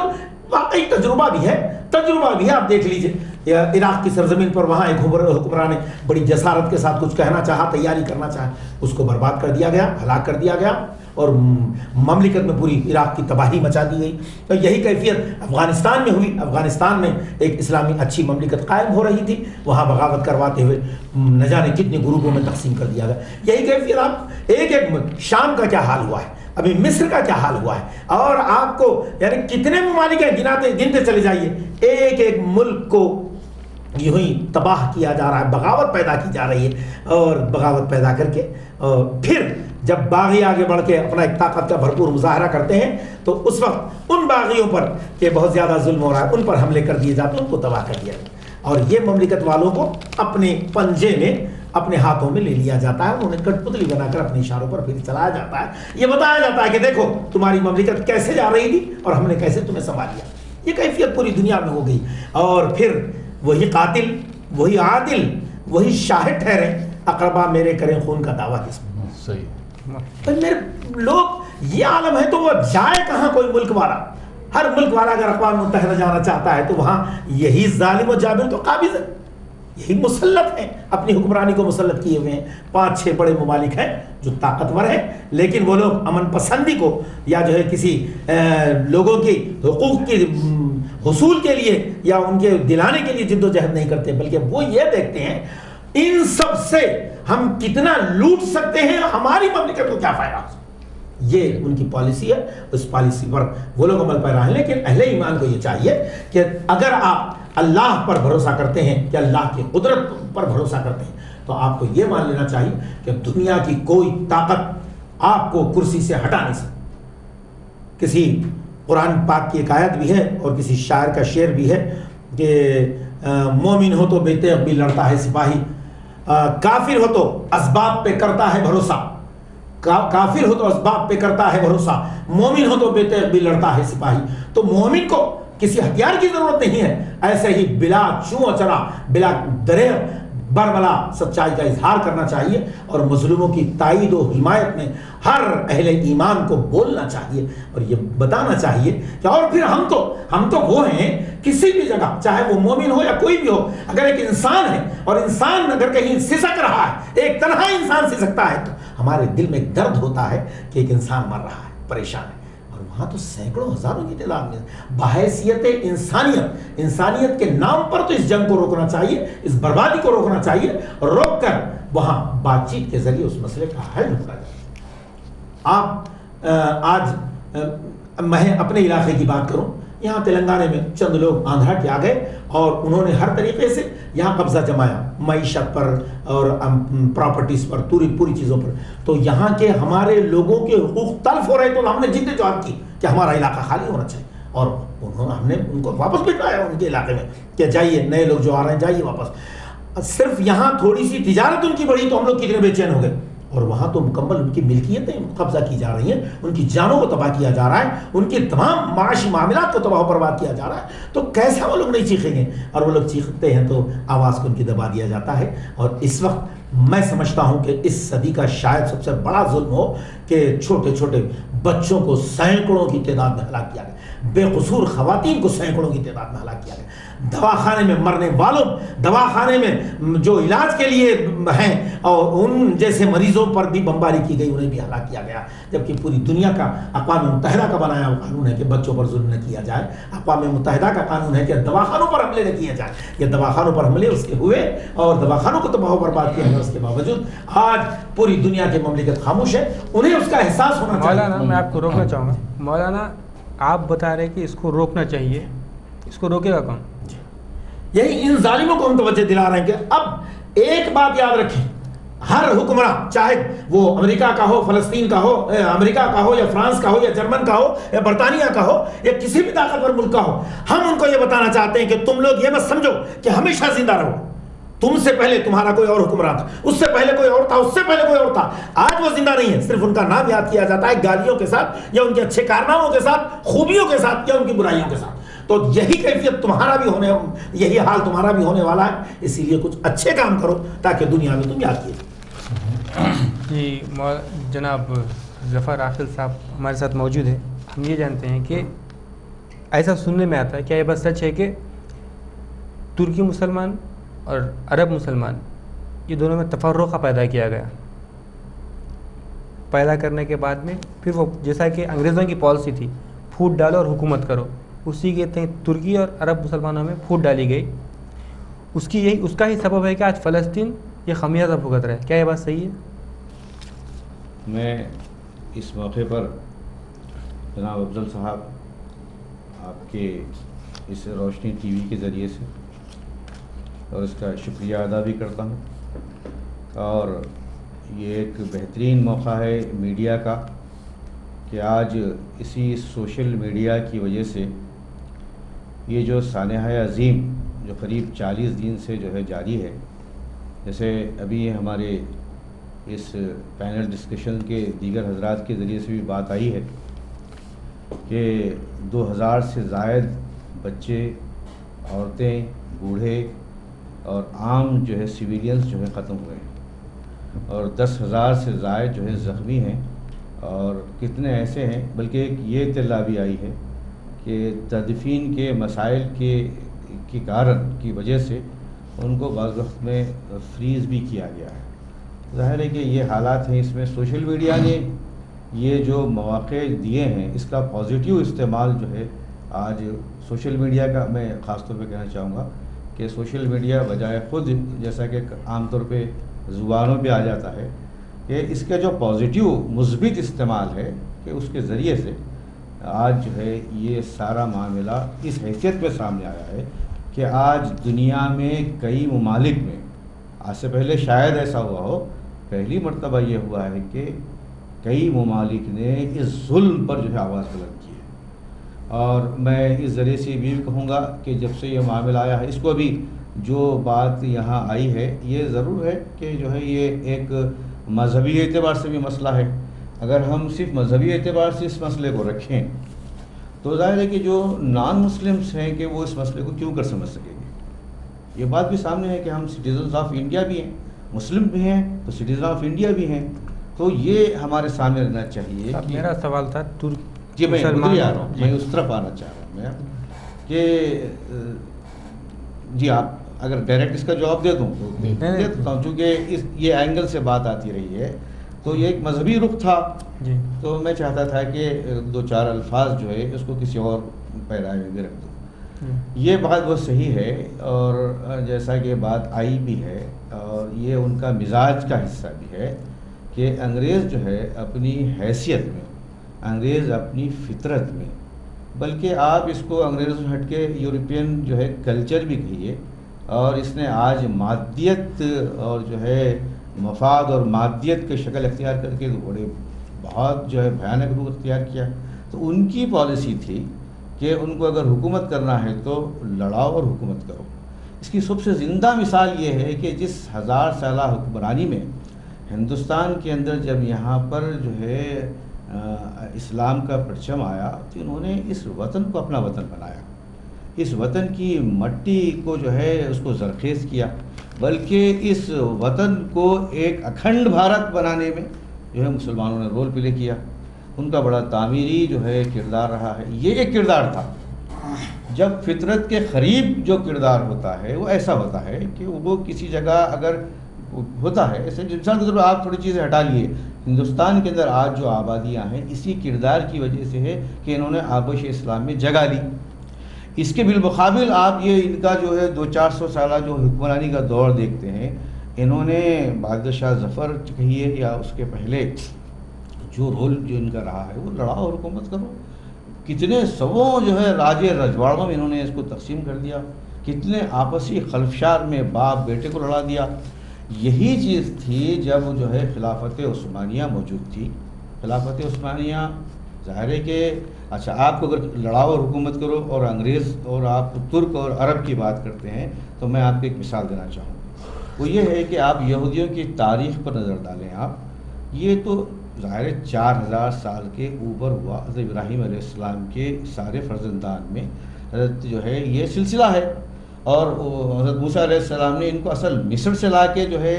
[SPEAKER 4] واقعی تجربہ بھی ہے، آپ دیکھ لیجئے عراق کی سرزمین پر وہاں ایک حکمران نے بڑی جسارت کے ساتھ کچھ کہنا چاہا، تیاری کرنا چاہا، اس کو برباد کر دیا گیا، ہلاک کر دیا گیا، اور مملکت میں پوری عراق کی تباہی مچا دی گئی۔ تو یہی کیفیت افغانستان میں ہوئی۔ افغانستان میں ایک اسلامی اچھی مملکت قائم ہو رہی تھی، وہاں بغاوت کرواتے ہوئے نہ جانے کتنے گروپوں میں تقسیم کر دیا گیا۔ یہی کیفیت آپ ایک شام کا کیا حال ہوا ہے، ابھی مصر کا کیا حال ہوا ہے، اور آپ کو یعنی کتنے ممالک ہیں گنتے چلے جائیے، ایک ایک ملک کو یوں ہی تباہ کیا جا رہا ہے، بغاوت پیدا کی جا رہی ہے، اور بغاوت پیدا کر کے اور پھر جب باغی آگے بڑھ کے اپنا ایک طاقت کا بھرپور مظاہرہ کرتے ہیں تو اس وقت ان باغیوں پر کہ بہت زیادہ ظلم ہو رہا ہے ان پر حملے کر دیے جاتے ہیں، ان کو تباہ کر دیا جاتا ہے، اور یہ مملکت والوں کو اپنے پنجے میں اپنے ہاتھوں میں لے لیا جاتا ہے، انہیں کٹ پتلی بنا کر اپنے اشاروں پر پھر چلایا جاتا ہے، یہ بتایا جاتا ہے کہ دیکھو تمہاری مملکت کیسے جا رہی تھی اور ہم نے کیسے تمہیں سنبھال لیا۔ یہ کیفیت پوری دنیا میں ہو گئی، اور پھر وہی قاتل، وہی عادل، وہی شاہد ٹھہرے، اقربا میرے کریں خون کا دعویٰ کس میں؟
[SPEAKER 3] صحیح۔
[SPEAKER 4] تو میرے لوگ یہ عالم ہے تو وہ جائے کہاں کوئی ملک والا؟ ہر ملک والا اگر اقوام متحدہ جانا چاہتا ہے تو وہاں یہی ظالم و جابر تو قابض ہے، یہی مسلط ہیں، اپنی حکمرانی کو مسلط کیے ہوئے ہیں۔ 5-6 بڑے ممالک ہیں جو طاقتور ہیں، لیکن وہ لوگ امن پسندی کو یا جو ہے کسی لوگوں کی حقوق کی حصول کے لیے یا ان کے دلانے کے لیے جد و جہد نہیں کرتے، بلکہ وہ یہ دیکھتے ہیں ان سب سے ہم کتنا لوٹ سکتے ہیں، ہماری مملکت کو کیا فائدہ۔ یہ ان کی پالیسی ہے، اس پالیسی پر وہ لوگ عمل پیرا ہیں۔ لیکن اہل ایمان کو یہ چاہیے کہ اگر آپ اللہ پر بھروسہ کرتے ہیں کہ اللہ کی قدرت پر بھروسہ کرتے ہیں تو آپ کو یہ مان لینا چاہیے کہ دنیا کی کوئی طاقت آپ کو کرسی سے ہٹا نہیں سکتی۔ کسی قرآن پاک کی ایک آیت بھی ہے اور کسی شاعر کا شعر بھی ہے کہ مومن ہو تو بے تیغ بھی لڑتا ہے سپاہی، کافر ہو تو اسباب پہ کرتا ہے بھروسہ، کافر ہو تو اسباب پہ کرتا ہے بھروسہ، مومن ہو تو بے تیغ بھی لڑتا ہے سپاہی۔ تو مومن کو کسی ہتھیار کی ضرورت نہیں ہے، ایسے ہی بلا چوں و چرا، بلا دریغ برملا سچائی کا اظہار کرنا چاہیے، اور مظلوموں کی تائید و حمایت میں ہر اہل ایمان کو بولنا چاہیے اور یہ بتانا چاہیے کہ اور پھر ہم تو وہ ہیں کسی بھی جگہ، چاہے وہ مومن ہو یا کوئی بھی ہو، اگر ایک انسان ہے اور انسان اگر کہیں سسک رہا ہے، ایک تنہا انسان سسکتا ہے تو ہمارے دل میں ایک درد ہوتا ہے کہ ایک انسان مر رہا ہے، پریشان ہے، اور وہاں تو سینکڑوں ہزاروں کی تعداد میں بحیثیت انسانیت کے نام پر تو اس جنگ کو روکنا چاہیے، اس بربادی کو روکنا چاہیے، اور روک کر وہاں بات چیت کے ذریعے اس مسئلے کا حل ہونا چاہیے۔ آپ آج میں اپنے علاقے کی بات کروں، یہاں تلنگانہ میں چند لوگ آندھرا کے آ گئے اور انہوں نے ہر طریقے سے یہاں قبضہ جمایا، معیشت پر اور پراپرٹیز پر، پوری چیزوں پر۔ تو یہاں کے ہمارے لوگوں کے حقوق تلف ہو رہے تو ہم نے جدوجہد کی کہ ہمارا علاقہ خالی ہونا چاہیے، اور ہم نے ان کو واپس بٹھایا ان کے علاقے میں کہ جائیے، نئے لوگ جو آ رہے ہیں جائیے واپس۔ صرف یہاں تھوڑی سی تجارت ان کی بڑھی تو ہم لوگ کتنے بے چین ہو گئے، اور وہاں تو مکمل ان کی ملکیتیں قبضہ کی جا رہی ہیں، ان کی جانوں کو تباہ کیا جا رہا ہے، ان کے تمام معاشی معاملات کو تباہ و برباد کیا جا رہا ہے۔ تو کیسا وہ لوگ نہیں چیخیں گے؟ اور وہ لوگ چیختے ہیں تو آواز کو ان کی دبا دیا جاتا ہے۔ اور اس وقت میں سمجھتا ہوں کہ اس صدی کا شاید سب سے بڑا ظلم ہو کہ چھوٹے چھوٹے بچوں کو سینکڑوں کی تعداد میں ہلاک کیا گیا۔ بے قصور خواتین کو سینکڑوں کی تعداد میں ہلاک کیا گیا. دواخانے میں مرنے والوں، دواخانے میں جو علاج کے لیے ہیں اور ان جیسے مریضوں پر بھی بمباری کی گئی، انہیں بھی ہلاک کیا گیا. جبکہ پوری دنیا کا اقوام متحدہ کا بنایا ہوا قانون ہے کہ بچوں پر ظلم نہ کیا جائے. اقوام متحدہ کا قانون ہے کہ دواخانوں پر حملے نہ کیے جائیں. یہ دواخانوں پر حملے اس کے ہوئے اور دواخانوں کو تباہ و برباد کیا گیا. اس کے باوجود آج پوری دنیا کی مملکت خاموش ہے. انہیں اس کا احساس ہونا چاہیے.
[SPEAKER 2] مولانا میں آپ کو روکنا چاہوں گا. مولانا آپ بتا رہے کہ اس کو روکنا چاہیے، اس کو روکے گا کون؟
[SPEAKER 4] یہی ان ظالموں کو ہم توجہ دلا رہے ہیں کہ اب ایک بات یاد رکھیں، ہر حکمراں چاہے وہ امریکہ کا ہو، فلسطین کا ہو، امریکہ کا ہو یا فرانس کا ہو یا جرمن کا ہو یا برطانیہ کا ہو یا کسی بھی طاقتور ملک کا ہو، ہم ان کو یہ بتانا چاہتے ہیں کہ تم لوگ یہ مت سمجھو کہ ہمیشہ زندہ رہو. تم سے پہلے تمہارا کوئی اور حکمران تھا، اس سے پہلے کوئی اور تھا، اس سے پہلے کوئی اور تھا. آج وہ زندہ نہیں ہے، صرف ان کا نام یاد کیا جاتا ہے گالیوں کے ساتھ یا ان کے اچھے کارناموں کے ساتھ، خوبیوں کے ساتھ یا ان کی برائیوں کے ساتھ. تو یہی کیفیت تمہارا بھی ہونے، یہی حال تمہارا بھی ہونے والا ہے. اسی لیے کچھ اچھے کام کرو تاکہ دنیا میں تم یاد کیے.
[SPEAKER 2] جی جناب ظفر عاقل صاحب ہمارے ساتھ موجود ہیں. ہم یہ جانتے ہیں کہ ایسا سننے میں آتا ہے، کیا یہ بات سچ ہے کہ ترکی مسلمان اور عرب مسلمان یہ دونوں میں تفرقہ پیدا کیا گیا؟ پیدا کرنے کے بعد میں پھر وہ جیسا کہ انگریزوں کی پالیسی تھی پھوٹ ڈالو اور حکومت کرو، اسی کے تئیں ترکی اور عرب مسلمانوں میں پھوٹ ڈالی گئی. اس کا ہی سبب ہے کہ آج فلسطین یہ خمیازہ بھگت رہا ہے. کیا یہ بات صحیح ہے؟
[SPEAKER 5] میں اس موقع پر جناب افضل صاحب آپ کے اس روشنی ٹی وی کے ذریعے سے اور اس کا شکریہ ادا بھی کرتا ہوں. اور یہ ایک بہترین موقع ہے میڈیا کا کہ آج اسی سوشل میڈیا کی وجہ سے یہ جو سانحہ عظیم جو قریب 40 دن سے جو ہے جاری ہے، جیسے ابھی ہمارے اس پینل ڈسکشن کے دیگر حضرات کے ذریعے سے بھی بات آئی ہے کہ 2000 سے زائد بچے، عورتیں، بوڑھے اور عام جو ہے سویلینز جو ہے ختم ہوئے ہیں اور 10,000 سے زائد جو ہے زخمی ہیں. اور کتنے ایسے ہیں، بلکہ ایک یہ اطلاع بھی آئی ہے کہ تدفین کے مسائل کے کارن کی وجہ سے ان کو بعض وقت میں فریز بھی کیا گیا ہے. ظاہر ہے کہ یہ حالات ہیں. اس میں سوشل میڈیا نے یہ جو مواقع دیے ہیں اس کا پازیٹیو استعمال جو ہے آج سوشل میڈیا کا میں خاص طور پہ کہنا چاہوں گا کہ سوشل میڈیا بجائے خود جیسا کہ عام طور پہ زبانوں پہ آ جاتا ہے کہ اس کا جو پازیٹیو مثبت استعمال ہے کہ اس کے ذریعے سے آج جو ہے یہ سارا معاملہ اس حیثیت میں سامنے آیا ہے کہ آج دنیا میں کئی ممالک میں، آج سے پہلے شاید ایسا ہوا ہو، پہلی مرتبہ یہ ہوا ہے کہ کئی ممالک نے اس ظلم پر جو ہے آواز بلند کی ہے. اور میں اس ذریعے سے بھی کہوں گا کہ جب سے یہ معاملہ آیا ہے، اس کو بھی جو بات یہاں آئی ہے یہ ضرور ہے کہ جو ہے یہ ایک مذہبی اعتبار سے بھی مسئلہ ہے. اگر ہم صرف مذہبی اعتبار سے اس مسئلے کو رکھیں تو ظاہر ہے کہ جو نان مسلمس ہیں کہ وہ اس مسئلے کو کیوں کر سمجھ سکیں گے. یہ بات بھی سامنے ہے کہ ہم سٹیزنز آف انڈیا بھی ہیں، مسلم بھی ہیں تو سٹیزن آف انڈیا بھی ہیں. تو یہ ہمارے سامنے رہنا چاہیے.
[SPEAKER 2] میرا سوال تھا
[SPEAKER 5] جی میں ادھر آ رہا ہوں، میں اس طرف آنا چاہ رہا ہوں میں کہ جی آپ اگر ڈائریکٹ اس کا جواب دے دوں تو دے دیتا ہوں، چونکہ یہ اینگل سے بات آتی رہی ہے تو یہ ایک مذہبی رخ تھا
[SPEAKER 2] جی.
[SPEAKER 5] تو میں چاہتا تھا کہ 2-4 الفاظ جو ہے اس کو کسی اور پیرائے میں رکھ دوں. یہ بات بہت صحیح ہے اور جیسا کہ بات آئی بھی ہے اور یہ ان کا مزاج کا حصہ بھی ہے کہ انگریز جو ہے اپنی حیثیت میں، انگریز اپنی فطرت میں، بلکہ آپ اس کو انگریزوں سے ہٹ کے یورپین جو ہے کلچر بھی کہیے، اور اس نے آج مادیت اور جو ہے مفاد اور مادیت کی شکل اختیار کر کے بڑے بہت جو ہے بھیانک روپ اختیار کیا. تو ان کی پالیسی تھی کہ ان کو اگر حکومت کرنا ہے تو لڑاؤ اور حکومت کرو. اس کی سب سے زندہ مثال یہ ہے کہ جس 1000 سالہ حکمرانی میں ہندوستان کے اندر جب یہاں پر جو ہے اسلام کا پرچم آیا تو انہوں نے اس وطن کو اپنا وطن بنایا، اس وطن کی مٹی کو جو ہے اس کو زرخیز کیا، بلکہ اس وطن کو ایک اکھنڈ بھارت بنانے میں جو ہے مسلمانوں نے رول پلے کیا. ان کا بڑا تعمیری جو ہے کردار رہا ہے. یہ ایک کردار تھا. جب فطرت کے قریب جو کردار ہوتا ہے وہ ایسا ہوتا ہے کہ وہ کسی جگہ اگر ہوتا ہے، ایسے انسان کے طور پر آپ تھوڑی چیزیں ہٹا لیے، ہندوستان کے اندر آج جو آبادیاں ہیں اسی کردار کی وجہ سے ہے کہ انہوں نے آبش اسلام میں جگہ لی. اس کے بالمقابل آپ یہ ان کا جو ہے 200-400 سالہ جو حکمرانی کا دور دیکھتے ہیں، انہوں نے بادشاہ ظفر کہیے یا اس کے پہلے جو رول جو ان کا رہا ہے وہ لڑاؤ اور حکومت کرو. کتنے سووں جو ہے راجے رجواڑوں میں انہوں نے اس کو تقسیم کر دیا، کتنے آپسی خلفشار میں باپ بیٹے کو لڑا دیا. یہی چیز تھی جب جو ہے خلافت عثمانیہ موجود تھی. خلافت عثمانیہ ظاہر ہے کہ اچھا آپ کو اگر لڑاؤ اور حکومت کرو اور انگریز اور آپ ترک اور عرب کی بات کرتے ہیں تو میں آپ کو ایک مثال دینا چاہوں. وہ یہ ہے کہ آپ یہودیوں کی تاریخ پر نظر ڈالیں. آپ یہ تو ظاہر 4000 سال کے اوپر ہوا. حضرت ابراہیم علیہ السلام کے سارے فرزندان میں حضرت جو ہے یہ سلسلہ ہے، اور حضرت موسیٰ علیہ السلام نے ان کو اصل مصر سے لا کے جو ہے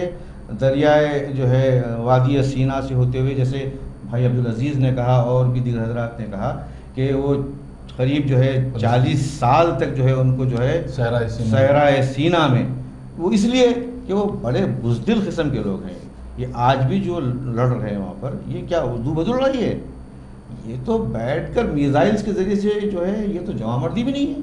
[SPEAKER 5] دریائے جو ہے وادی سینا سے ہوتے ہوئے، جیسے بھائی عبدالعزیز نے کہا اور بھی دیگر حضرات نے کہا کہ وہ قریب جو ہے 40 سال تک جو ہے ان کو جو ہے صحرائے سینا میں، وہ اس لیے کہ وہ بڑے بزدل قسم کے لوگ ہیں. یہ آج بھی جو لڑ رہے ہیں وہاں پر، یہ کیا اردو بدل رہی ہے؟ یہ تو بیٹھ کر میزائلز کے ذریعے سے جو ہے، یہ تو جوان مردی بھی نہیں ہے.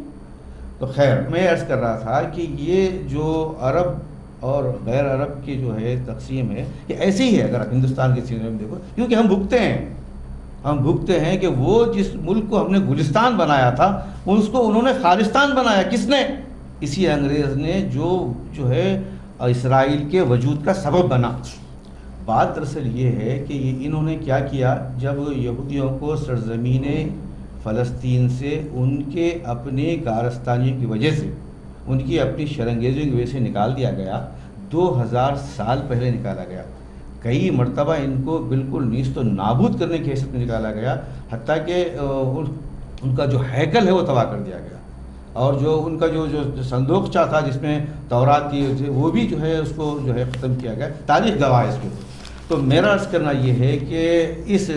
[SPEAKER 5] تو خیر میں عرض کر رہا تھا کہ یہ جو عرب اور غیر عرب کی جو ہے تقسیم ہے یہ ایسے ہی ہے اگر آپ ہندوستان کے سینے میں دیکھو، کیونکہ ہم بھگتے ہیں کہ وہ جس ملک کو ہم نے گلستان بنایا تھا اس کو انہوں نے خالستان بنایا. کس نے؟ اسی انگریز نے جو ہے اسرائیل کے وجود کا سبب بنا. بات دراصل یہ ہے کہ انہوں نے کیا کیا، جب یہودیوں کو سرزمین فلسطین سے ان کے اپنے کارستانیوں کی وجہ سے، ان کی اپنی شرنگیزیوں کی وجہ سے نکال دیا گیا. 2000 سال پہلے نکالا گیا. کئی مرتبہ ان کو بالکل نیست و نابود کرنے کی حیثیت میں نکالا گیا، حتیٰ کہ ان کا جو ہیکل ہے وہ تباہ کر دیا گیا، اور جو ان کا جو صندوقچہ تھا جس میں تورات کی وہ بھی جو ہے اس کو جو ہے ختم کیا گیا. تاریخ گواہ اس کو. تو میرا عرض کرنا یہ ہے کہ اس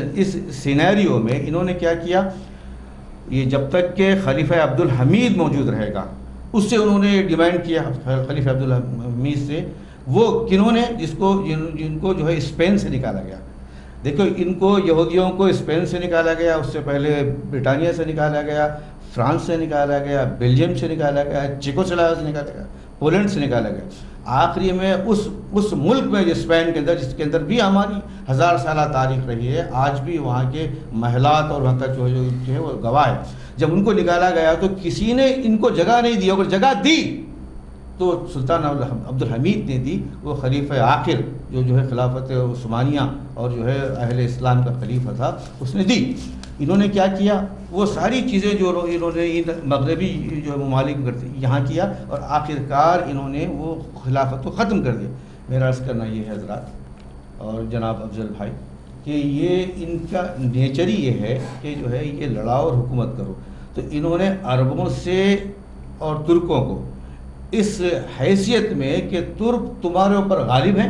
[SPEAKER 5] سینیریو میں انہوں نے کیا کیا، یہ جب تک کہ خلیفہ عبدالحمید موجود رہے گا اس سے انہوں نے ڈیمانڈ کیا خلیفہ عبدالحمید سے. وہ کنہوں نے؟ جن کو جو ہے اسپین سے نکالا گیا. دیکھو ان کو یہودیوں کو اسپین سے نکالا گیا، اس سے پہلے برطانیہ سے نکالا گیا، فرانس سے نکالا گیا، بیلجیم سے نکالا گیا، چیکوسلوواکیہ سے نکالا گیا، پولینڈ سے نکالا گیا. آخری میں اس ملک میں اسپین کے اندر، جس کے اندر بھی ہماری 1000 سالہ تاریخ رہی ہے، آج بھی وہاں کے محلات اور وہاں کا جو ہے وہ گواہ ہے. جب ان کو نکالا گیا تو کسی نے ان کو جگہ نہیں دی. اگر جگہ دی تو سلطان عبدالحمید نے دی. وہ خلیفہ آخر جو ہے خلافت عثمانیہ اور جو ہے اہل اسلام کا خلیفہ تھا، اس نے دی. انہوں نے کیا کیا، وہ ساری چیزیں جو انہوں نے مغربی جو ممالک کرتے یہاں کیا، اور آخرکار انہوں نے وہ خلافت کو ختم کر دیا. میرا عرض کرنا یہ ہے حضرات اور جناب افضل بھائی کہ یہ ان کا نیچر ہی یہ ہے کہ جو ہے یہ لڑاؤ اور حکومت کرو. تو انہوں نے عربوں سے اور ترکوں کو اس حیثیت میں کہ ترک تمہارے اوپر غالب ہیں،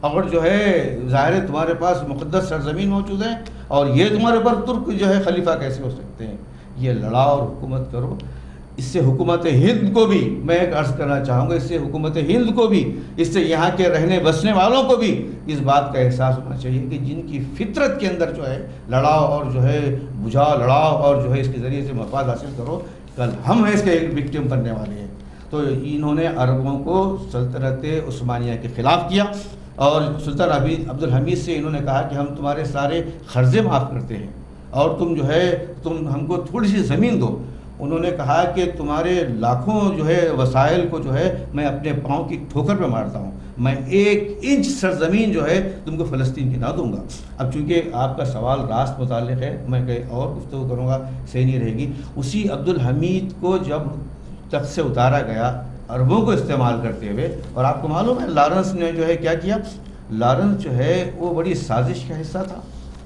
[SPEAKER 5] اور جو ہے ظاہر ہے تمہارے پاس مقدس سرزمین موجود ہے، اور یہ تمہارے اوپر ترک جو ہے خلیفہ کیسے ہو سکتے ہیں، یہ لڑاؤ اور حکومت کرو. اس سے حکومت ہند کو بھی میں ایک عرض کرنا چاہوں گا، اس سے حکومت ہند کو بھی، اس سے یہاں کے رہنے بسنے والوں کو بھی اس بات کا احساس ہونا چاہیے کہ جن کی فطرت کے اندر جو ہے لڑاؤ اور جو ہے بجھاؤ، لڑاؤ اور جو ہے اس کے ذریعے سے مفاد حاصل کرو، کل ہم اس کے ایک وکٹم بننے والے ہیں. تو انہوں نے عربوں کو سلطنت عثمانیہ کے خلاف کیا، اور سلطان عبدالحمید سے انہوں نے کہا کہ ہم تمہارے سارے قرضے معاف کرتے ہیں، اور تم ہم کو تھوڑی سی زمین دو. انہوں نے کہا کہ تمہارے لاکھوں جو ہے وسائل کو جو ہے میں اپنے پاؤں کی ٹھوکر پہ مارتا ہوں، میں 1 انچ سرزمین جو ہے تم کو فلسطین کی نہ دوں گا. اب چونکہ آپ کا سوال راست متعلق ہے، میں کہیں اور گفتگو کروں گا، صحیح نہیں رہے گی. اسی عبدالحمید کو جب تخت سے اتارا گیا عربوں کو استعمال کرتے ہوئے، اور آپ کو معلوم ہے لارنس نے جو ہے کیا کیا، لارنس جو ہے وہ بڑی سازش کا حصہ تھا،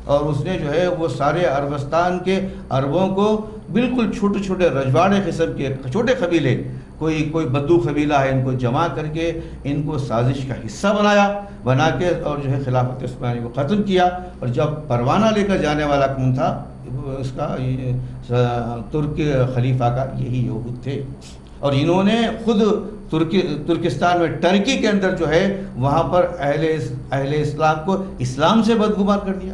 [SPEAKER 5] اور اس نے جو ہے وہ سارے عربستان کے عربوں کو بالکل چھوٹے چھوٹے رجواڑے قسم کے چھوٹے قبیلے کوئی بدو قبیلہ ہے، ان کو جمع کر کے ان کو سازش کا حصہ بنا کے اور جو ہے خلافت عثمانی کو ختم کیا. اور جب پروانہ لے کر جانے والا کون تھا؟ اس کا ترک خلیفہ کا یہی یہود تھے. اور انہوں نے خود ترکستان میں ٹرکی کے اندر جو ہے وہاں پر اہل اسلام کو اسلام سے بدگمان کر دیا،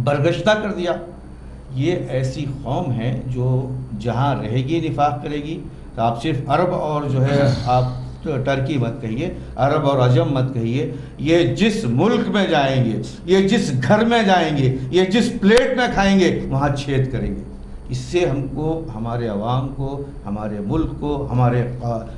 [SPEAKER 5] برگشتہ کر دیا. یہ ایسی قوم ہے جو جہاں رہے گی نفاق کرے گی. تو آپ صرف عرب اور جو ہے آپ ٹرکی مت کہیے، عرب اور عجم مت کہیے، یہ جس ملک میں جائیں گے، یہ جس گھر میں جائیں گے، یہ جس پلیٹ میں کھائیں گے وہاں چھید کریں گے. اس سے ہم کو، ہمارے عوام کو، ہمارے ملک کو، ہمارے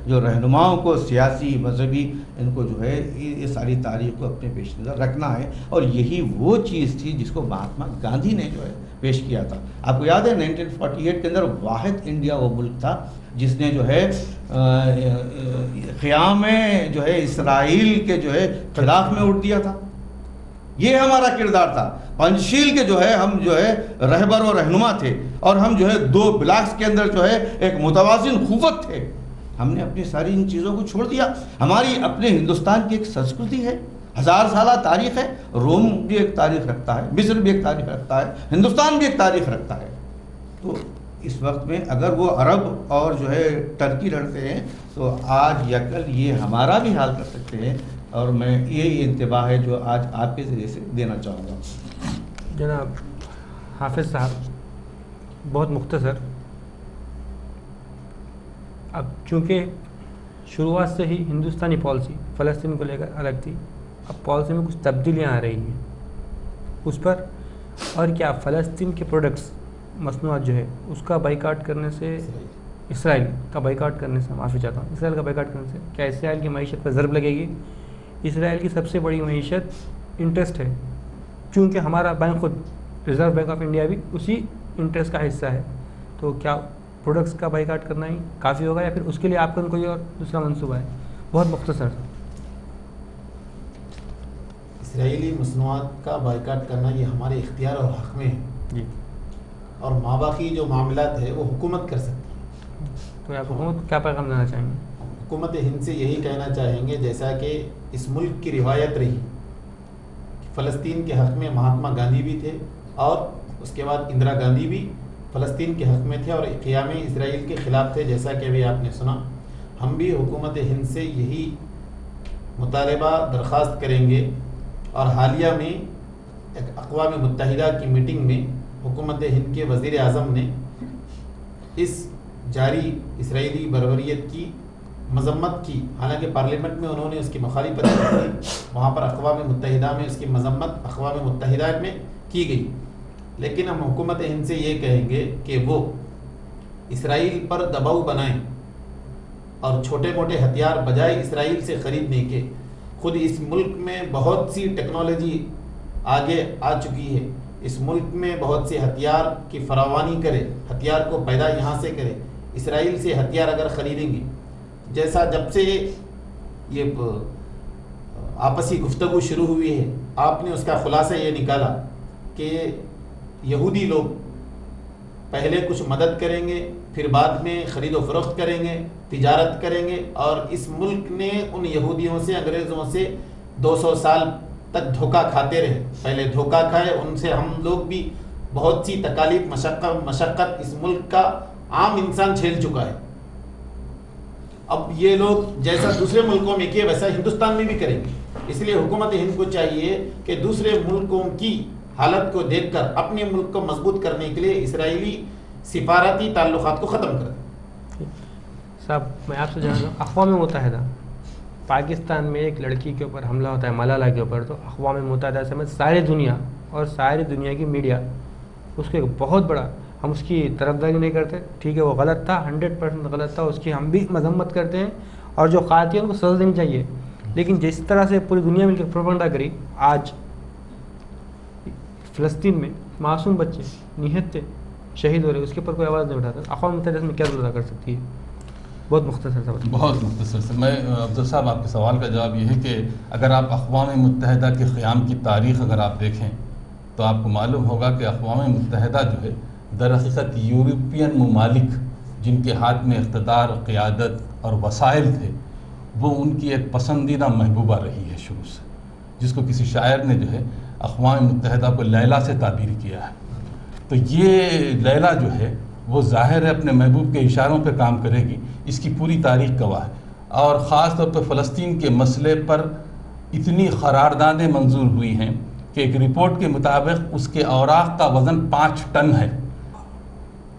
[SPEAKER 5] جو رہنماؤں کو، سیاسی مذہبی، ان کو جو ہے یہ ساری تاریخ کو اپنے پیش نظر رکھنا ہے. اور یہی وہ چیز تھی جس کو مہاتما گاندھی نے جو ہے پیش کیا تھا. آپ کو یاد ہے 1948 کے اندر واحد انڈیا وہ ملک تھا جس نے جو ہے قیام جو ہے اسرائیل کے جو ہے خلاف میں اٹھ دیا تھا. یہ ہمارا کردار تھا. پنچشیل کے جو ہے ہم جو ہے رہبر و رہنما تھے، اور ہم جو ہے 2 بلاکس کے اندر جو ہے ایک متوازن قوت تھے. ہم نے اپنی ساری ان چیزوں کو چھوڑ دیا. ہماری اپنے ہندوستان کی ایک سنسکرتی ہے، 1000 سالہ تاریخ ہے. روم بھی ایک تاریخ رکھتا ہے، مصر بھی ایک تاریخ رکھتا ہے، ہندوستان بھی ایک تاریخ رکھتا ہے. تو اس وقت میں اگر وہ عرب اور جو ہے ٹرکی لڑتے ہیں تو آج یا کل یہ ہمارا بھی حال کر سکتے ہیں. اور میں یہی انتباہ ہے جو آج آپ کے ذریعے سے دینا چاہوں گا.
[SPEAKER 2] جناب حافظ صاحب، بہت مختصر. اب چونکہ شروعات سے ہی ہندوستانی پالیسی فلسطین کو لے کر الگ تھی، اب پالیسی میں کچھ تبدیلیاں آ رہی ہیں اس پر، اور کیا فلسطین کے پروڈکٹس، مصنوعات جو ہے اس کا بائیکاٹ کرنے سے، اسرائیل کا بائیکاٹ کرنے سے، معافی چاہتا ہوں، اسرائیل کا بائیکاٹ کرنے سے کیا اسرائیل کی معیشت پر ضرب لگے گی؟ اسرائیل کی سب سے بڑی معیشت انٹرسٹ ہے، چونکہ ہمارا بینک خود ریزرو بینک آف انڈیا بھی اسی انٹرسٹ کا حصہ ہے. تو کیا پروڈکٹس کا بائیکاٹ کرنا ہی کافی ہوگا، یا پھر اس کے لیے آپ کا کوئی اور دوسرا منصوبہ ہے؟ بہت مختصر.
[SPEAKER 1] اسرائیلی مصنوعات کا بائیکاٹ کرنا یہ ہمارے اختیار اور حق میں ہے
[SPEAKER 2] جی،
[SPEAKER 1] اور ماباقی جو معاملات ہے وہ حکومت کر سکتی ہے.
[SPEAKER 2] تو آپ حکومت کیا پیغام دینا چاہیں گے؟
[SPEAKER 1] حکومت ہند سے یہی کہنا چاہیں گے، جیسا کہ اس ملک کی روایت رہی، فلسطین کے حق میں مہاتما گاندھی بھی تھے اور اس کے بعد اندرا گاندھی بھی فلسطین کے حق میں تھے اور قیام اسرائیل کے خلاف تھے، جیسا کہ ابھی آپ نے سنا. ہم بھی حکومت ہند سے یہی مطالبہ درخواست کریں گے. اور حالیہ میں ایک اقوام متحدہ کی میٹنگ میں حکومت ہند کے وزیر اعظم نے اس جاری اسرائیلی بربریت کی مذمت کی. حالانکہ پارلیمنٹ میں انہوں نے اس کی مخالفت کی، وہاں پر اقوام متحدہ میں اس کی مذمت اقوام متحدہ میں کی گئی. لیکن ہم حکومت ہند سے یہ کہیں گے کہ وہ اسرائیل پر دباؤ بنائیں اور چھوٹے موٹے ہتھیار بجائے اسرائیل سے خریدنے کے، خود اس ملک میں بہت سی ٹیکنالوجی آگے آ چکی ہے. اس ملک میں بہت سے ہتھیار کی فراوانی کرے، ہتھیار کو پیدا یہاں سے کرے. اسرائیل سے ہتھیار اگر خریدیں گے، جیسا جب سے یہ آپسی گفتگو شروع ہوئی ہے، آپ نے اس کا خلاصہ یہ نکالا کہ یہودی لوگ پہلے کچھ مدد کریں گے، پھر بعد میں خرید و فروخت کریں گے، تجارت کریں گے. اور اس ملک نے ان یہودیوں سے، انگریزوں سے 200 سال تک دھوکہ کھاتے رہے. پہلے دھوکہ کھائے، ان سے ہم لوگ بھی بہت سی تکالیف، مشقت اس ملک کا عام انسان جھیل چکا ہے. اب یہ لوگ جیسا دوسرے ملکوں میں کیے ویسا ہندوستان میں بھی کریں گے. اس لیے حکومت ہند کو چاہیے کہ دوسرے ملکوں کی حالت کو دیکھ کر اپنے ملک کو مضبوط کرنے کے لیے اسرائیلی سفارتی تعلقات کو ختم کر دیں.
[SPEAKER 2] صاحب میں آپ سے جاننا چاہوں، اقوام متحدہ پاکستان میں ایک لڑکی کے اوپر حملہ ہوتا ہے، ملالہ کے اوپر، تو اقوام متحدہ سمیت ساری دنیا اور ساری دنیا کی میڈیا اس کو ایک بہت بڑا، ہم اس کی طرفداری نہیں کرتے، ٹھیک ہے وہ غلط تھا، 100% غلط تھا، اس کی ہم بھی مذمت کرتے ہیں اور جو قاتل ان کو سزا دینی چاہیے. لیکن جس طرح سے پوری دنیا مل کر پروپیگنڈا کری، آج فلسطین میں معصوم بچے نہت شہید ہو رہے، اس کے اوپر کوئی آواز نہیں اٹھاتا. اقوام متحدہ میں کیا رول ادا کر سکتی ہے؟ بہت مختصر سا.
[SPEAKER 3] بہت مختصر سے میں افضل صاحب آپ کے سوال کا جواب یہ ہے کہ اگر آپ اقوام متحدہ کے قیام کی تاریخ اگر آپ دیکھیں تو آپ کو معلوم ہوگا کہ اقوام متحدہ جو ہے در حقیقت یورپین ممالک جن کے ہاتھ میں اقتدار، قیادت اور وسائل تھے، وہ ان کی ایک پسندیدہ محبوبہ رہی ہے شروع سے، جس کو کسی شاعر نے جو ہے اقوام متحدہ کو لیلا سے تعبیر کیا ہے۔ تو یہ لیلا جو ہے وہ ظاہر ہے اپنے محبوب کے اشاروں پہ کام کرے گی، اس کی پوری تاریخ گواہ ہے۔ اور خاص طور پہ فلسطین کے مسئلے پر اتنی قراردادیں منظور ہوئی ہیں کہ ایک رپورٹ کے مطابق اس کے اوراق کا وزن 5 ٹن ہے،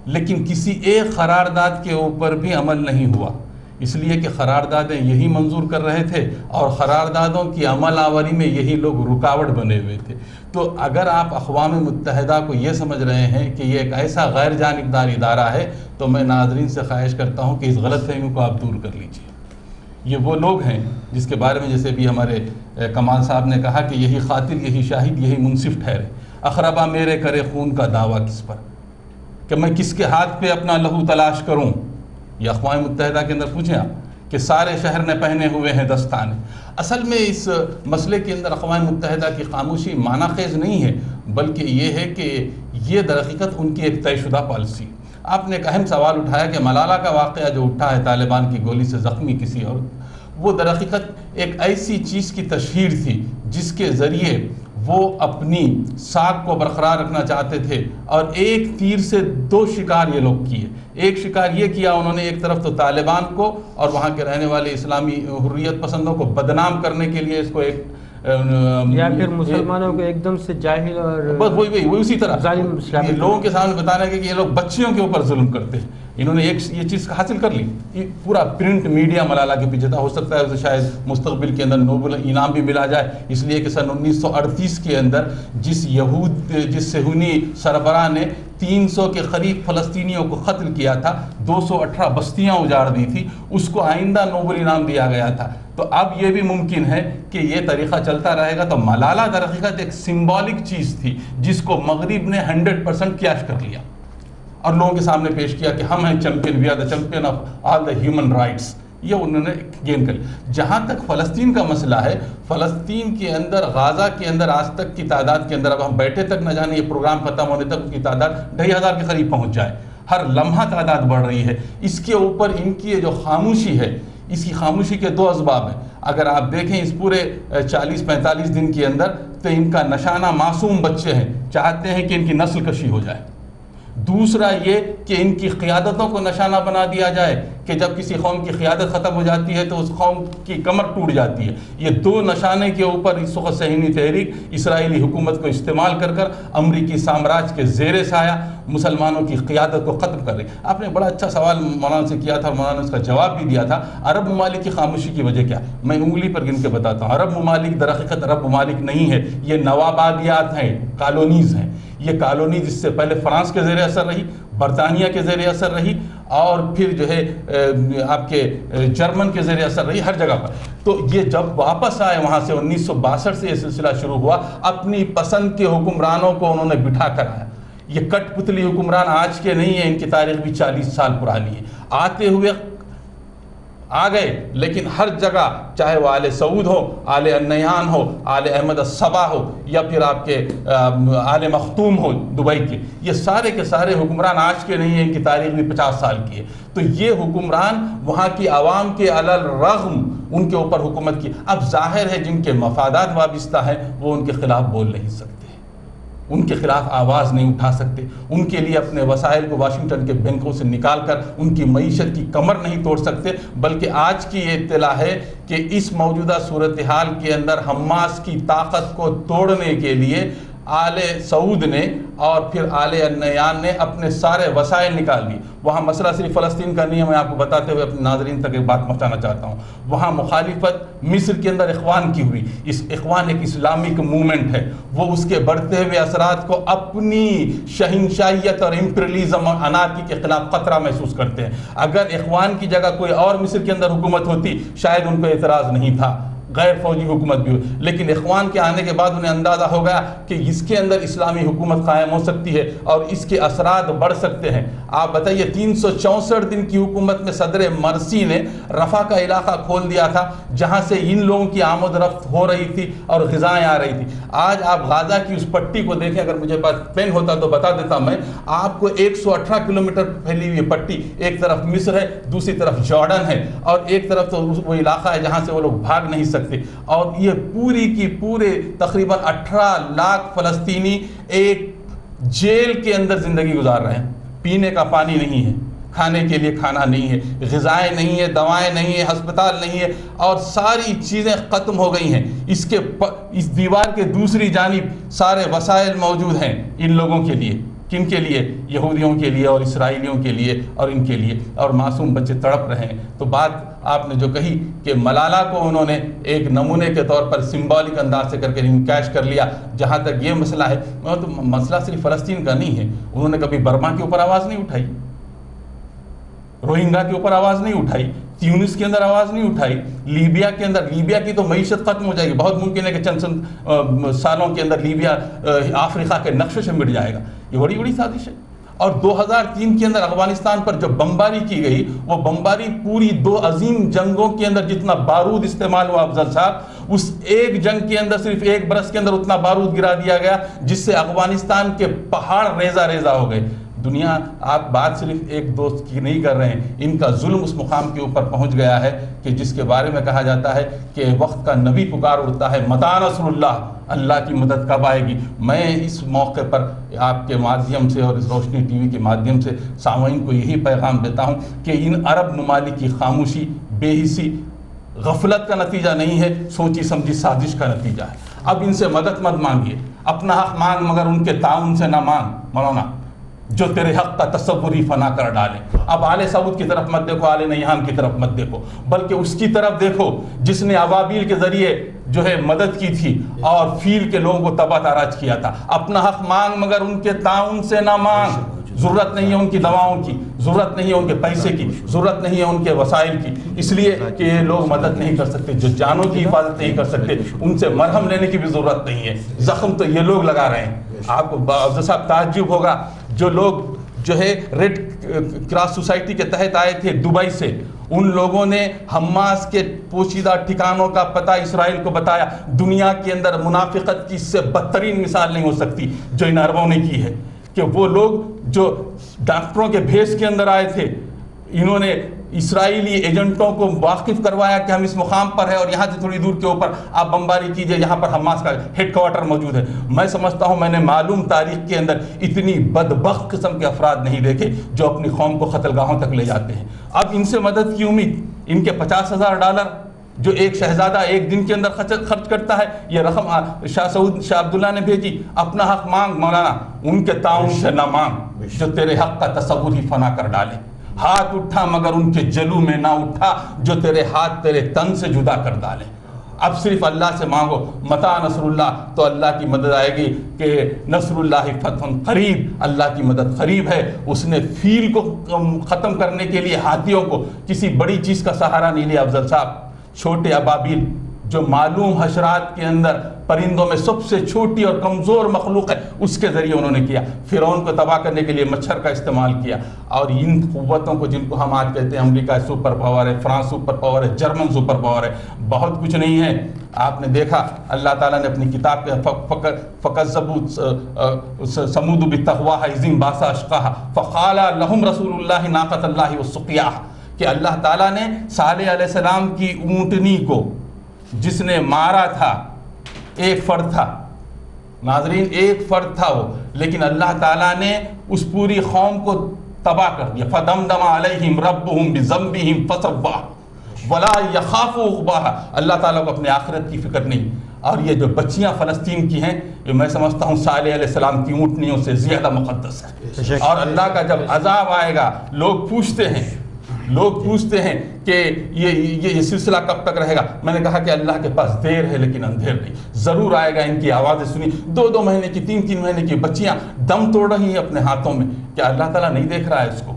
[SPEAKER 3] لیکن کسی ایک قرارداد کے اوپر بھی عمل نہیں ہوا، اس لیے کہ قراردادیں یہی منظور کر رہے تھے اور قراردادوں کی عمل آوری میں یہی لوگ رکاوٹ بنے ہوئے تھے۔ تو اگر آپ اقوام متحدہ کو یہ سمجھ رہے ہیں کہ یہ ایک ایسا غیر جانبدار ادارہ ہے، تو میں ناظرین سے خواہش کرتا ہوں کہ اس غلط فہمی کو آپ دور کر لیجیے۔ یہ وہ لوگ ہیں جس کے بارے میں جیسے بھی ہمارے کمال صاحب نے کہا کہ یہی قاتل، یہی شاہد، یہی منصف ٹھہرے۔ اقربا میرے کرے خون کا دعویٰ کس پر، کہ میں کس کے ہاتھ پہ اپنا لہو تلاش کروں؟ یہ اقوام متحدہ کے اندر پوچھیں آپ کہ سارے شہر نے پہنے ہوئے ہیں دستانے۔ اصل میں اس مسئلے کے اندر اقوام متحدہ کی خاموشی معنی خیز نہیں ہے، بلکہ یہ ہے کہ یہ در حقیقت ان کی ایک طے شدہ پالیسی۔ آپ نے ایک اہم سوال اٹھایا کہ ملالہ کا واقعہ جو اٹھا ہے طالبان کی گولی سے زخمی کسی اور، وہ در حقیقت ایک ایسی چیز کی تشہیر تھی جس کے ذریعے وہ اپنی ساکھ کو برقرار رکھنا چاہتے تھے، اور ایک تیر سے 2 شکار یہ لوگ کیے۔ ایک شکار یہ کیا انہوں نے، ایک طرف تو طالبان کو اور وہاں کے رہنے والے اسلامی حریت پسندوں کو بدنام کرنے کے لیے اس کو ایک
[SPEAKER 2] یا پھر مسلمانوں کو ایک دم سے جاہل اور
[SPEAKER 3] بس وہی اسی طرح
[SPEAKER 2] ظالم
[SPEAKER 3] لوگوں کے سامنے بتانا ہے کہ یہ لوگ بچیوں کے اوپر ظلم کرتے ہیں۔ انہوں نے یہ چیز حاصل کر لی، پورا پرنٹ میڈیا ملالہ کے پیچھے تھا۔ ہو سکتا ہے اسے شاید مستقبل کے اندر نوبل انعام بھی ملا جائے، اس لیے کہ سن 1938 کے اندر جس صہیونی سربراہ نے 300 کے قریب فلسطینیوں کو قتل کیا تھا، 218 بستیاں اجاڑ دی تھی، اس کو آئندہ نوبل انعام دیا گیا تھا۔ تو اب یہ بھی ممکن ہے کہ یہ طریقہ چلتا رہے گا۔ تو ملالہ در حقیقت ایک سمبولک چیز تھی جس کو مغرب نے 100% کیش کر لیا اور لوگوں کے سامنے پیش کیا کہ ہم ہیں champion, we are the champion of all the human rights, یہ انہوں نے گین کر لیا۔ جہاں تک فلسطین کا مسئلہ ہے، فلسطین کے اندر، غازہ کے اندر آج تک کی تعداد کے اندر، اب ہم بیٹھے تک نہ جانے یہ پروگرام ختم ہونے تک کی تعداد 2500 کے قریب پہنچ جائے، ہر لمحہ تعداد بڑھ رہی ہے۔ اس کے اوپر ان کی جو خاموشی ہے، اس کی خاموشی کے 2 اسباب ہیں۔ اگر آپ دیکھیں اس پورے 40-45 دن کے اندر، تو ان کا نشانہ معصوم بچے ہیں، چاہتے ہیں کہ ان کی نسل کشی ہو جائے۔ دوسرا یہ کہ ان کی قیادتوں کو نشانہ بنا دیا جائے کہ جب کسی قوم کی قیادت ختم ہو جاتی ہے تو اس قوم کی کمر ٹوٹ جاتی ہے۔ یہ 2 نشانے کے اوپر اس وقت صہیونی تحریک اسرائیلی حکومت کو استعمال کر امریکی سامراج کے زیر سایہ مسلمانوں کی قیادت کو ختم کر رہی۔ آپ نے بڑا اچھا سوال مولانا سے کیا تھا اور مولانا نے اس کا جواب بھی دیا تھا، عرب ممالک کی خاموشی کی وجہ کیا؟ میں انگلی پر گن کے بتاتا ہوں۔ عرب ممالک در حقیقت عرب ممالک نہیں ہے، یہ نوآبادیات ہیں، کالونیز ہیں۔ یہ کالونی جس سے پہلے فرانس کے زیر اثر رہی، برطانیہ کے زیر اثر رہی، اور پھر جو ہے آپ کے جرمن کے زیر اثر رہی، ہر جگہ پر۔ تو یہ جب واپس آئے وہاں سے 1962 سے یہ سلسلہ شروع ہوا، اپنی پسند کے حکمرانوں کو انہوں نے بٹھا کر آیا۔ یہ کٹ پتلی حکمران آج کے نہیں ہیں، ان کی تاریخ بھی 40 سال پرانی ہے۔ آتے ہوئے آ گئے، لیکن ہر جگہ چاہے وہ آل سعود ہو، آل النیان ہو، آل احمد الصبا ہو، یا پھر آپ کے آل مختوم ہو دبئی کے، یہ سارے کے سارے حکمران آج کے نہیں ہیں، ان کی تاریخ بھی 50 سال کی ہے۔ تو یہ حکمران وہاں کی عوام کے علی الرغم ان کے اوپر حکومت کی۔ اب ظاہر ہے جن کے مفادات وابستہ ہیں وہ ان کے خلاف بول نہیں سکتے، ان کے خلاف آواز نہیں اٹھا سکتے، ان کے لیے اپنے وسائل کو واشنگٹن کے بینکوں سے نکال کر ان کی معیشت کی کمر نہیں توڑ سکتے۔ بلکہ آج کی یہ اطلاع ہے کہ اس موجودہ صورتحال کے اندر حماس کی طاقت کو توڑنے کے لیے آل سعود نے اور پھر آل النیان نے اپنے سارے وسائل نکال دیے۔ وہاں مسئلہ صرف فلسطین کا نہیں ہے، میں آپ کو بتاتے ہوئے اپنے ناظرین تک ایک بات پہنچانا چاہتا ہوں۔ وہاں مخالفت مصر کے اندر اخوان کی ہوئی۔ اس اخوان ایک اسلامک موومنٹ ہے، وہ اس کے بڑھتے ہوئے اثرات کو اپنی شہنشاہیت اور امپریلزم اور انارکی کے خلاف خطرہ محسوس کرتے ہیں۔ اگر اخوان کی جگہ کوئی اور مصر کے اندر حکومت ہوتی شاید ان کو اعتراض نہیں تھا، غیر فوجی حکومت بھی ہوئی، لیکن اخوان کے آنے کے بعد انہیں اندازہ ہو گیا کہ اس کے اندر اسلامی حکومت قائم ہو سکتی ہے اور اس کے اثرات بڑھ سکتے ہیں۔ آپ بتائیے 364 دن کی حکومت میں صدر مرسی نے رفح کا علاقہ کھول دیا تھا جہاں سے ان لوگوں کی آمد رفت ہو رہی تھی اور غذائیں آ رہی تھی۔ آج آپ غازہ کی اس پٹی کو دیکھیں، اگر مجھے پاس پین ہوتا تو بتا دیتا میں آپ کو، 118 کلومیٹر پھیلی ہوئی پٹی، ایک طرف مصر ہے، دوسری طرف جارڈن ہے، اور ایک طرف تو وہ علاقہ ہے جہاں سے وہ لوگ بھاگ نہیں سکتے، اور یہ پوری کی پورے تقریباً 18 لاکھ فلسطینی ایک جیل کے اندر زندگی گزار رہے ہیں۔ پینے کا پانی نہیں ہے، کھانے کے لیے کھانا نہیں ہے، غذائیں نہیں ہے، دوائیں نہیں ہے، ہسپتال نہیں ہے، اور ساری چیزیں ختم ہو گئی ہیں۔ اس دیوار کے دوسری جانب سارے وسائل موجود ہیں ان لوگوں کے لیے۔ کن کے لیے؟ یہودیوں کے لیے اور اسرائیلیوں کے لیے اور ان کے لیے، اور معصوم بچے تڑپ رہے ہیں۔ تو بات آپ نے جو کہی کہ ملالہ کو انہوں نے ایک نمونے کے طور پر سمبولک انداز سے کر کے انکیش کر لیا۔ جہاں تک یہ مسئلہ ہے، تو مسئلہ صرف فلسطین کا نہیں ہے، انہوں نے کبھی برما کے اوپر آواز نہیں اٹھائی، روہنگا کے اوپر آواز نہیں اٹھائی، تیونس کے اندر آواز نہیں اٹھائی، لیبیا کے اندر، لیبیا کی تو معیشت ختم ہو جائے گی، بہت ممکن ہے کہ چند سالوں کے اندر لیبیا افریقہ کے نقشے سے مٹ جائے گا۔ یہ بڑی بڑی سازش ہے۔ اور 2003 کے اندر افغانستان پر جو بمباری کی گئی، وہ بمباری پوری 2 عظیم جنگوں کے اندر جتنا بارود استعمال ہوا افضل صاحب، اس ایک جنگ کے اندر صرف 1 برس کے اندر اتنا بارود گرا دیا گیا جس سے افغانستان کے پہاڑ ریزہ ریزہ ہو گئے۔ دنیا، آپ بات صرف ایک دوست کی نہیں کر رہے ہیں، ان کا ظلم اس مقام کے اوپر پہنچ گیا ہے کہ جس کے بارے میں کہا جاتا ہے کہ وقت کا نبی پکار اڑتا ہے، متى نصر اللہ، اللہ کی مدد کب آئے گی۔ میں اس موقع پر آپ کے مادھیم سے اور اس روشنی ٹی وی کے مادھیم سے سامعین کو یہی پیغام دیتا ہوں کہ ان عرب ممالک کی خاموشی، بے حسی، غفلت کا نتیجہ نہیں ہے، سوچی سمجھی سازش کا نتیجہ ہے۔ اب ان سے مدد مت مانگیے، اپنا حق مانگ مگر ان کے تعاون سے نہ مانگ مولانا، جو تیرے حق کا تصوری فنا کر ڈالے۔ اب آل سعود کی طرف مت دیکھو، آل نیحان کی طرف مت دیکھو، بلکہ اس کی طرف دیکھو جس نے ابابیل کے ذریعے جو ہے مدد کی تھی اور فیل کے لوگوں کو تباہ تاراج کیا تھا۔ اپنا حق مانگ مگر ان کے تعاون سے نہ مانگ۔ ضرورت نہیں ہے ان کی دواؤں کی، ضرورت نہیں ہے ان کے پیسے کی، ضرورت نہیں ہے ان کے وسائل کی، اس لیے کہ یہ لوگ مدد نہیں کر سکتے، جو جانوں کی حفاظت نہیں کر سکتے، ان سے مرہم لینے کی بھی ضرورت نہیں ہے، زخم تو یہ لوگ لگا رہے ہیں۔ آپ کو افضل صاحب تعجب ہوگا، جو لوگ جو ہے ریڈ کراس سوسائٹی کے تحت آئے تھے دبئی سے، ان لوگوں نے حماس کے پوشیدہ ٹھکانوں کا پتہ اسرائیل کو بتایا۔ دنیا کے اندر منافقت کی اس سے بدترین مثال نہیں ہو سکتی جو ان عربوں نے کی ہے، کہ وہ لوگ جو ڈاکٹروں کے بھیس کے اندر آئے تھے، انہوں نے اسرائیلی ایجنٹوں کو واقف کروایا کہ ہم اس مقام پر ہیں اور یہاں سے تھوڑی دور کے اوپر آپ بمباری کیجئے، یہاں پر حماس کا ہیڈ کوارٹر موجود ہے۔ میں سمجھتا ہوں میں نے معلوم تاریخ کے اندر اتنی بدبخت قسم کے افراد نہیں دیکھے جو اپنی قوم کو قتل گاہوں تک لے جاتے ہیں۔ اب ان سے مدد کی امید، ان کے $50,000 جو ایک شہزادہ ایک دن کے اندر خرچ کرتا ہے، یہ رقم شاہ عبداللہ نے بھیجی۔ اپنا حق مانگ مولانا، ان کے تعاون سے نہ مانگ جو تیرے حق کا تصور ہی فنا کر ڈالے۔ ہاتھ اٹھا مگر ان کے جلو میں نہ اٹھا جو تیرے ہاتھ تیرے تن سے جدا کر ڈالے۔ اب صرف اللہ سے مانگو، متى نصر اللہ، تو اللہ کی مدد آئے گی کہ نصر اللہ فتح قریب، اللہ کی مدد قریب ہے۔ اس نے فیل کو ختم کرنے کے لیے ہاتھیوں کو کسی بڑی چیز کا سہارا نہیں لیا افضل صاحب، چھوٹے ابابیل جو معلوم حشرات کے اندر پرندوں میں سب سے چھوٹی اور کمزور مخلوق ہے، اس کے ذریعے انہوں نے کیا۔ فرعون کو تباہ کرنے کے لیے مچھر کا استعمال کیا، اور ان قوتوں کو جن کو ہم آج کہتے ہیں امریکہ سپر پاور ہے، فرانس سپر پاور ہے، جرمن سپر پاور ہے، بہت کچھ نہیں ہے۔ آپ نے دیکھا اللہ تعالیٰ نے اپنی کتاب کے فَكَذَّبُوا ثَمُودُ بِالتَّقْوَىٰ إِذِ انبَعَثَ أَشْقَاهَا فَقَالَ لَهُمْ رَسُولُ اللَّهِ نَاقَةَ اللَّهِ وَسُقْيَاهَا، کہ اللہ تعالیٰ نے صالح علیہ السلام کی اونٹنی کو جس نے مارا تھا، ایک فرد تھا ناظرین، ایک فرد تھا وہ، لیکن اللہ تعالیٰ نے اس پوری قوم کو تباہ کر دیا۔ فَدَمْدَمَ عَلَيْهِمْ رَبُّهُمْ بِذَنبِهِمْ فَسَوَّاهَا وَلَا يَخَافُ عُقْبَاهَا۔ اللہ تعالیٰ کو اپنے آخرت کی فکر نہیں۔ اور یہ جو بچیاں فلسطین کی ہیں، یہ میں سمجھتا ہوں صالح علیہ السلام کی اونٹنیوں سے زیادہ مقدس ہے۔ اور اللہ کا جب عذاب آئے گا، لوگ پوچھتے ہیں کہ یہ سلسلہ کب تک رہے گا۔ میں نے کہا کہ اللہ کے پاس دیر ہے لیکن اندھیر نہیں، ضرور آئے گا۔ ان کی آوازیں سنی، 2 مہینے کی 3 مہینے کی بچیاں دم توڑ رہی ہیں اپنے ہاتھوں میں، کیا اللہ تعالیٰ نہیں دیکھ رہا ہے اس کو؟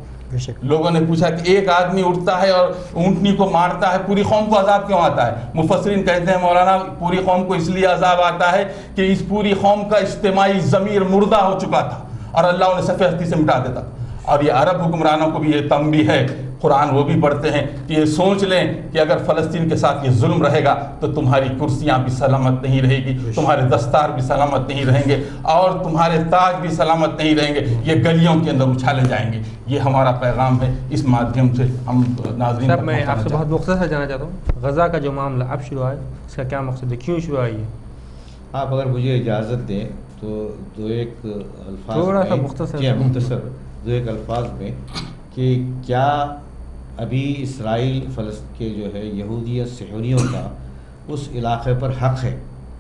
[SPEAKER 3] لوگوں نے پوچھا کہ ایک آدمی اٹھتا ہے اور اونٹنی کو مارتا ہے، پوری قوم کو عذاب کیوں آتا ہے؟ مفسرین کہتے ہیں مولانا پوری قوم کو اس لیے عذاب آتا ہے کہ اس پوری قوم کا اجتماعی ضمیر مردہ ہو چکا تھا اور اللہ انہیں صفحہ ہستی سے مٹا دیتا۔ اور یہ عرب حکمرانوں کو بھی یہ تنبیہ ہے، قرآن وہ بھی پڑھتے ہیں کہ یہ سوچ لیں کہ اگر فلسطین کے ساتھ یہ ظلم رہے گا تو تمہاری کرسیاں بھی سلامت نہیں رہے گی، تمہارے دستار بھی سلامت نہیں رہیں گے اور تمہارے تاج بھی سلامت نہیں رہیں گے، یہ گلیوں کے اندر اچھالے جائیں گے۔ یہ ہمارا پیغام ہے، اس مادھیم سے ہم ناظرین
[SPEAKER 2] صاحب میں آپ سے بہت مختصر جانا چاہتا ہوں، غزہ کا جو معاملہ اب شروع ہے اس کا کیا مقصد ہے، کیوں شروع آئی ہے؟
[SPEAKER 5] آپ اگر مجھے اجازت دیں تو دو ایک الفاظ
[SPEAKER 2] تھوڑا سا
[SPEAKER 5] میں،
[SPEAKER 2] مختصر
[SPEAKER 5] جی مختصر دو ایک الفاظ میں کہ کیا ابھی اسرائیل کے جو ہے یہودیت صہیونیوں کا اس علاقے پر حق ہے؟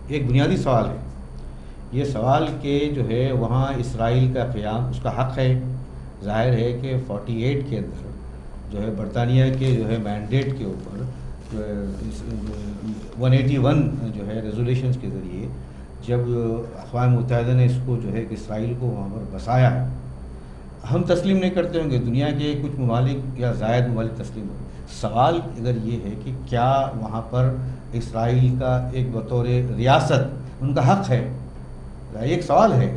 [SPEAKER 5] ایک بنیادی سوال ہے یہ سوال کہ جو ہے وہاں اسرائیل کا قیام اس کا حق ہے۔ ظاہر ہے کہ 48 کے اندر جو ہے برطانیہ کے جو ہے مینڈیٹ کے اوپر 181 جو ہے ریزولیشنز کے ذریعے جب اقوام متحدہ نے اس کو جو ہے کہ اسرائیل کو وہاں پر بسایا ہے، ہم تسلیم نہیں کرتے ہوں گے، دنیا کے کچھ ممالک یا زائد ممالک تسلیم ہوں گے۔ سوال اگر یہ ہے کہ کیا وہاں پر اسرائیل کا ایک بطور ریاست ان کا حق ہے، ایک سوال ہے۔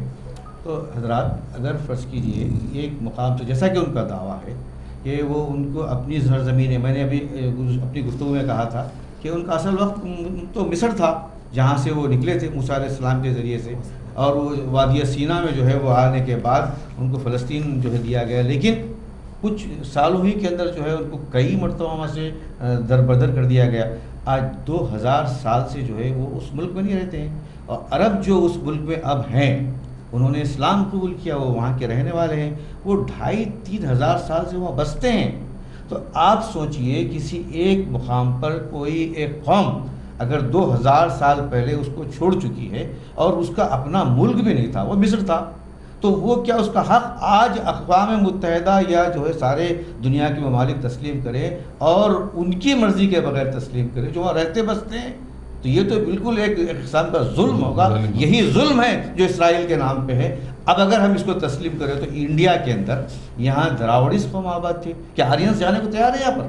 [SPEAKER 5] تو حضرات اگر فرض کیجئے ایک مقام سے جیسا کہ ان کا دعویٰ ہے کہ وہ ان کو اپنی سرزمین ہے، میں نے ابھی اپنی گفتگو میں کہا تھا کہ ان کا اصل وقت تو مصر تھا جہاں سے وہ نکلے تھے موسیٰ علیہ السلام کے ذریعے سے، اور وہ وادی سینا میں جو ہے وہ آنے کے بعد ان کو فلسطین جو ہے دیا گیا، لیکن کچھ سالوں ہی کے اندر جو ہے ان کو کئی مرتبہ وہاں سے دربدر کر دیا گیا۔ آج 2000 سال سے جو ہے وہ اس ملک میں نہیں رہتے ہیں، اور عرب جو اس ملک میں اب ہیں انہوں نے اسلام قبول کیا، وہ وہاں کے رہنے والے ہیں، وہ 2500-3000 ہزار سال سے وہاں بستے ہیں۔ تو آپ سوچئے کسی ایک مقام پر کوئی ایک قوم اگر 2000 سال پہلے اس کو چھوڑ چکی ہے اور اس کا اپنا ملک بھی نہیں تھا، وہ مصر تھا، تو وہ کیا اس کا حق آج اقوام متحدہ یا جو ہے سارے دنیا کے ممالک تسلیم کرے اور ان کی مرضی کے بغیر تسلیم کرے جو وہاں رہتے بستے ہیں؟ تو یہ تو بالکل ایک قسم کا ظلم ہوگا۔ یہی ظلم ہے جو اسرائیل کے نام پہ ہے۔ اب اگر ہم اس کو تسلیم کریں تو انڈیا کے اندر یہاں دراوڑیز قوم آباد تھی، کیا آرینز جانے کو تیار ہے یہاں پر؟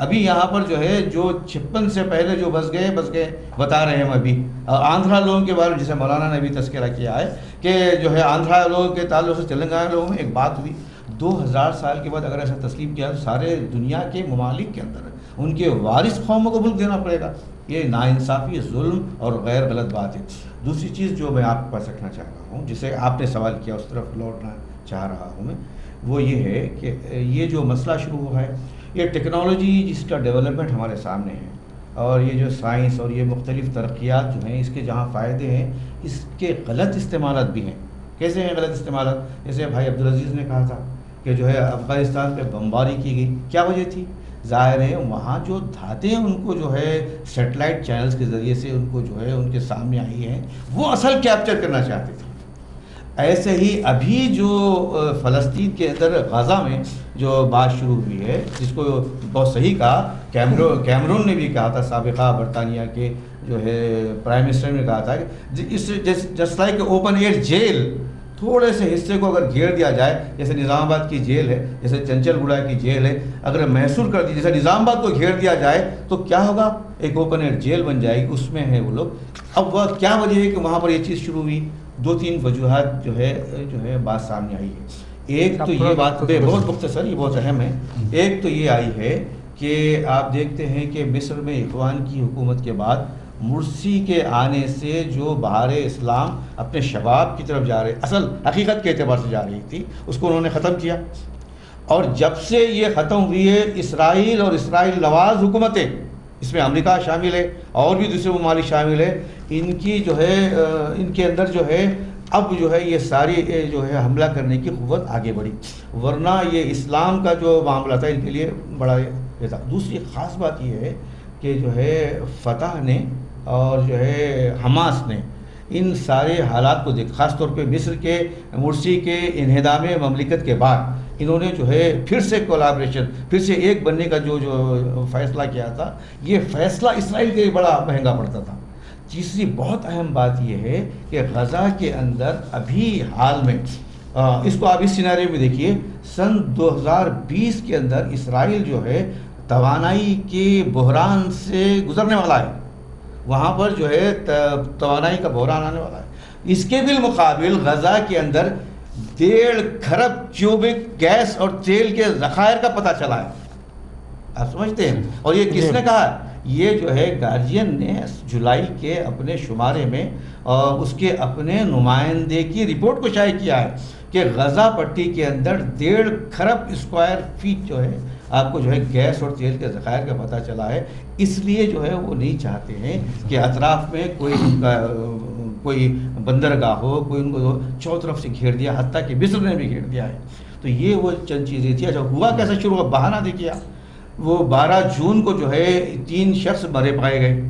[SPEAKER 5] ابھی یہاں پر جو ہے جو 56 سے پہلے جو بس گئے بتا رہے ہیں ہم ابھی، اور آندھرا لوگوں کے بارے میں جسے مولانا نے بھی تذکرہ کیا ہے کہ جو ہے آندھرا لوگوں کے تعلق سے تلنگانہ لوگوں میں ایک بات ہوئی 2000 سال کے بعد اگر ایسا تسلیم کیا تو سارے دنیا کے ممالک کے اندر ان کے وارث قوموں کو ملک دینا پڑے گا۔ یہ ناانصافی، ظلم اور غیر غلط بات ہے۔ دوسری چیز جو میں آپ کے پاس رکھنا چاہ رہا ہوں، جسے آپ نے سوال کیا اس طرف لوٹنا چاہ رہا ہوں میں، وہ یہ ہے کہ یہ جو مسئلہ شروع ہوا ہے، یہ ٹیکنالوجی جس کا ڈیولپمنٹ ہمارے سامنے ہے، اور یہ جو سائنس اور یہ مختلف ترقیات جو ہیں اس کے جہاں فائدے ہیں اس کے غلط استعمالات بھی ہیں۔ کیسے ہیں غلط استعمالات؟ جیسے بھائی عبدالعزیز نے کہا تھا کہ جو ہے افغانستان پہ بمباری کی گئی، کیا وجہ تھی؟ ظاہر ہے وہاں جو دھاتیں ان کو جو ہے سیٹلائٹ چینلز کے ذریعے سے ان کو جو ہے ان کے سامنے آئی ہیں، وہ اصل کیپچر کرنا چاہتے تھے۔ ایسے ہی ابھی جو فلسطین کے اندر غزہ میں جو بات شروع ہوئی ہے، جس کو بہت صحیح کہا کیمرون نے بھی کہا تھا، سابقہ برطانیہ کے جو ہے پرائم منسٹر نے کہا تھا کہ اس just like open air jail, تھوڑے سے حصے کو اگر گھیر دیا جائے، جیسے نظام آباد کی جیل ہے، جیسے چنچل گوڑا کی جیل ہے، اگر محصور کر دی جیسے نظام آباد کو گھیر دیا جائے تو کیا ہوگا؟ ایک اوپن ایئر جیل بن جائے گی، اس میں ہیں وہ لوگ۔ اب وہ کیا وجہ ہے کہ وہاں پر یہ چیز شروع ہوئی؟ 2-3 وجوہات جو ہے بات سامنے آئی ہے۔ ایک تو یہ بات بہت مختصر، یہ بہت اہم ہے۔ ایک تو یہ آئی ہے کہ آپ دیکھتے ہیں کہ مصر میں اخوان کی حکومت کے بعد مرسی کے آنے سے جو بہار اسلام اپنے شباب کی طرف جا رہے، اصل حقیقت کے اعتبار سے جا رہی تھی، اس کو انہوں نے ختم کیا۔ اور جب سے یہ ختم ہوئی ہے، اسرائیل اور اسرائیل نواز حکومتیں، اس میں امریکہ شامل ہے اور بھی دوسرے ممالک شامل ہے، ان کی جو ہے ان کے اندر جو ہے اب جو ہے یہ ساری جو ہے حملہ کرنے کی قوت آگے بڑھی، ورنہ یہ اسلام کا جو معاملہ تھا ان کے لیے بڑا یہ تھا۔ دوسری خاص بات یہ ہے کہ جو ہے فتح نے اور جو ہے حماس نے ان سارے حالات کو دیکھ، خاص طور پہ مصر کے مرسی کے انہدام مملکت کے بعد انہوں نے جو ہے پھر سے کولابریشن، پھر سے ایک بننے کا جو فیصلہ کیا تھا، یہ فیصلہ اسرائیل کے لیے بڑا مہنگا پڑتا تھا۔ تیسری بہت اہم بات یہ ہے کہ غزہ کے اندر ابھی حال میں اس کو آپ اس سیناریو میں دیکھیے، سن 2020 کے اندر اسرائیل جو ہے توانائی کے بحران سے گزرنے والا ہے، وہاں پر جو ہے توانائی کا بحران آنے والا ہے۔ اس کے بالمقابل غزہ کے اندر 1.5 کھرب کیوبک گیس اور تیل کے ذخائر کا پتہ چلا ہے، آپ سمجھتے ہیں؟ اور یہ کس نے کہا؟ یہ جو ہے گارجین نے جولائی کے اپنے شمارے میں اس کے اپنے نمائندے کی رپورٹ کو شائع کیا ہے کہ غزہ پٹی کے اندر 1.5 کھرب اسکوائر فیٹ جو ہے آپ کو جو ہے گیس اور تیل کے ذخائر کا پتہ چلا ہے۔ اس لیے جو ہے وہ نہیں چاہتے ہیں کہ اطراف میں کوئی بندرگاہ ہو، کوئی ان کو چاروں طرف سے گھیر دیا، حتیٰ کہ مصر نے بھی گھیر دیا ہے۔ تو یہ وہ چند چیزیں تھیں۔ اچھا ہوا کیسے شروع ہوا؟ بہانہ دیکھیے، وہ 12 جون کو جو ہے 3 شخص مرے پائے گئے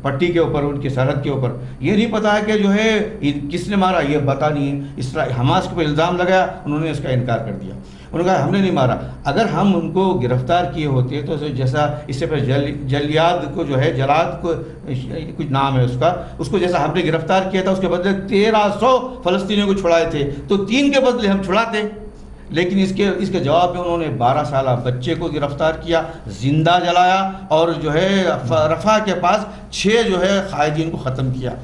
[SPEAKER 5] پٹی کے اوپر، ان کی سرحد کے اوپر۔ یہ نہیں پتا ہے کہ جو ہے کس نے مارا، یہ پتا نہیں ہے۔ اسرائیل حماس کے اوپر الزام لگایا، انہوں نے اس کا انکار کر دیا، انہوں نے کہا ہم نے نہیں مارا۔ اگر ہم ان کو گرفتار کیے ہوتے تو جیسا اس سے پہلے جلیاد کو جو ہے، جلاد کو کچھ نام ہے اس کو جیسا ہم نے گرفتار کیا تھا، اس کے بدلے 1300 فلسطینیوں کو چھڑائے تھے، تو 3 کے بدلے ہم چھڑاتے۔ لیکن اس کے جواب میں انہوں نے 12 سالہ بچے کو گرفتار کیا، زندہ جلایا، اور جو ہے رفح کے پاس 6 جو ہے قائدین کو ختم کیا۔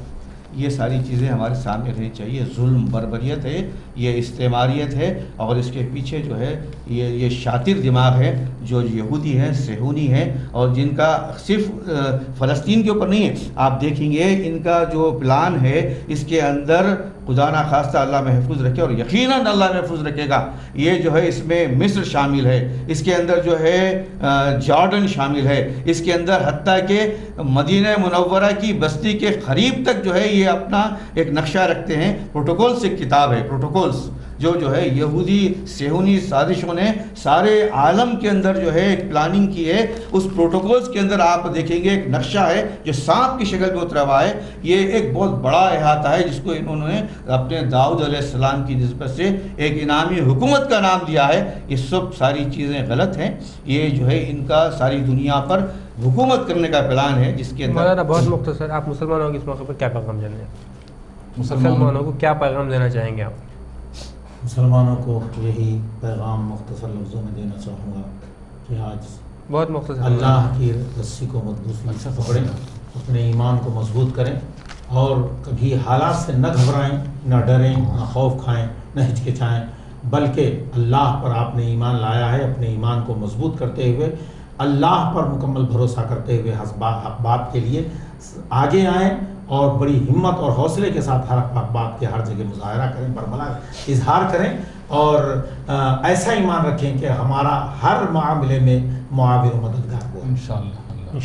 [SPEAKER 5] یہ ساری چیزیں ہمارے سامنے رہنی چاہیے۔ ظلم بربریت ہے، یہ استعماریت ہے، اور اس کے پیچھے جو ہے یہ شاطر دماغ ہے جو یہودی ہیں، صہیونی ہیں، اور جن کا صرف فلسطین کے اوپر نہیں ہے۔ آپ دیکھیں گے ان کا جو پلان ہے، اس کے اندر خدا نہ خواستہ اللہ محفوظ رکھے، اور یقیناً اللہ محفوظ رکھے گا، یہ جو ہے اس میں مصر شامل ہے، اس کے اندر جو ہے جارڈن شامل ہے، اس کے اندر حتیٰ کہ مدینہ منورہ کی بستی کے قریب تک جو ہے یہ اپنا ایک نقشہ رکھتے ہیں۔ پروٹوکولز ایک کتاب ہے، پروٹوکولز جو ہے یہودی صہیونی سازشوں نے سارے عالم کے اندر جو ہے ایک پلاننگ کی ہے۔ اس پروٹوکولز کے اندر آپ دیکھیں گے ایک نقشہ ہے جو سانپ کی شکل میں اترا ہوا ہے۔ یہ ایک بہت بڑا احاطہ ہے جس کو انہوں نے اپنے داؤد علیہ السلام کی نسبت سے ایک انعامی حکومت کا نام دیا ہے۔ یہ سب ساری چیزیں غلط ہیں۔ یہ جو ہے ان کا ساری دنیا پر حکومت کرنے کا پلان ہے، جس کے اندر
[SPEAKER 2] مولانا بہت مختصر، آپ مسلمانوں کو اس موقع پر کیا پیغام دینا ہے؟ مسلمانوں کو کیا پیغام دینا چاہیں گے آپ؟
[SPEAKER 4] مسلمانوں کو یہی پیغام مختصر لفظوں میں دینا چاہوں گا کہ آج
[SPEAKER 2] بہت مختصر،
[SPEAKER 4] اللہ کی رسی کو مضبوطی سے پکڑیں، اپنے ایمان کو مضبوط کریں، اور کبھی حالات سے نہ گھبرائیں، نہ ڈریں، نہ خوف کھائیں، نہ ہچکچائیں، بلکہ اللہ پر آپ نے ایمان لایا ہے، اپنے ایمان کو مضبوط کرتے ہوئے اللہ پر مکمل بھروسہ کرتے ہوئے حق بات کے لیے آگے آئیں، اور بڑی ہمت اور حوصلے کے ساتھ ہر حق بات کے ہر جگہ مظاہرہ کریں، برملا اظہار کریں، اور ایسا ایمان رکھیں کہ ہمارا ہر معاملے میں معاون و مددگار ہو
[SPEAKER 3] انشاءاللہ۔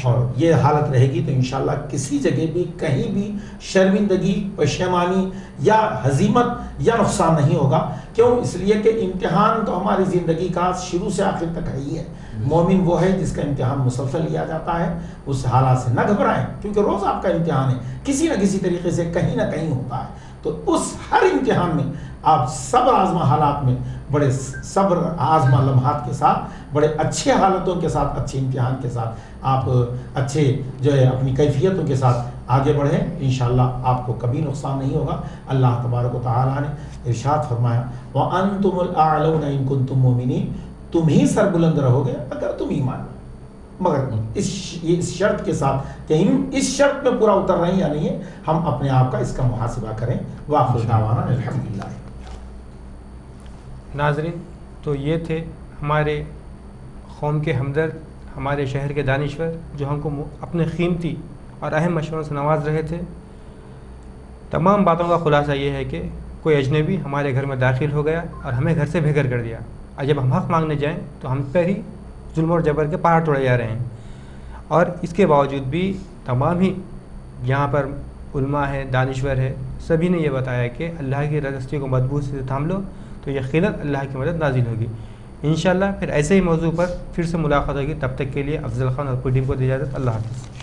[SPEAKER 4] اور یہ حالت رہے گی تو انشاءاللہ کسی جگہ بھی کہیں بھی شرمندگی، پشیمانی یا ہزیمت یا نقصان نہیں ہوگا۔ کیوں؟ اس لیے کہ امتحان تو ہماری زندگی کا شروع سے آخر تک ہے ہی ہے۔ مومن وہ ہے جس کا امتحان مسلسل لیا جاتا ہے، اس حالات سے نہ گھبرائیں، کیونکہ روز آپ کا امتحان ہے، کسی نہ کسی طریقے سے کہیں نہ کہیں ہوتا ہے۔ تو اس ہر امتحان میں آپ صبر آزما حالات میں، بڑے صبر آزما لمحات کے ساتھ، بڑے اچھے حالتوں کے ساتھ، اچھے امتحان کے ساتھ آپ اچھے جو ہے اپنی کیفیتوں کے ساتھ آگے بڑھیں، انشاءاللہ آپ کو کبھی نقصان نہیں ہوگا۔ اللہ تبارک و تعالیٰ نے ارشاد فرمایا وَأَنْتُمُ الْأَعْلَوْنَ إِن كُنتُم مُؤْمِنِينَ، تم ہی سربلند رہو گے اگر تم ایمان لو، مگر اس شرط کے ساتھ کہ ہم اس شرط میں پورا اتر رہے ہیں یا نہیں ہے، ہم اپنے آپ کا اس کا محاسبہ کریں۔ وآخر دعوانا الحمدللہ۔
[SPEAKER 2] ناظرین، تو یہ تھے ہمارے قوم کے ہمدرد، ہمارے شہر کے دانشور، جو ہم کو اپنے قیمتی اور اہم مشوروں سے نواز رہے تھے۔ تمام باتوں کا خلاصہ یہ ہے کہ کوئی اجنبی ہمارے گھر میں داخل ہو گیا اور ہمیں گھر سے بے گھر کر دیا، اور جب ہم حق مانگنے جائیں تو ہم پر ہی ظلم اور جبر کے پہاڑ توڑے جا رہے ہیں۔ اور اس کے باوجود بھی تمام ہی یہاں پر علماء ہے، دانشور ہے، سبھی نے یہ بتایا کہ اللہ کی رضا کو مضبوط سے تھام لو تو یقیناً اللہ کی مدد نازل ہوگی۔ انشاءاللہ پھر ایسے ہی موضوع پر پھر سے ملاقات ہوگی، تب تک کے لیے افضل خان اور پوری ٹیم کو دی اجازت۔ اللہ حافظ۔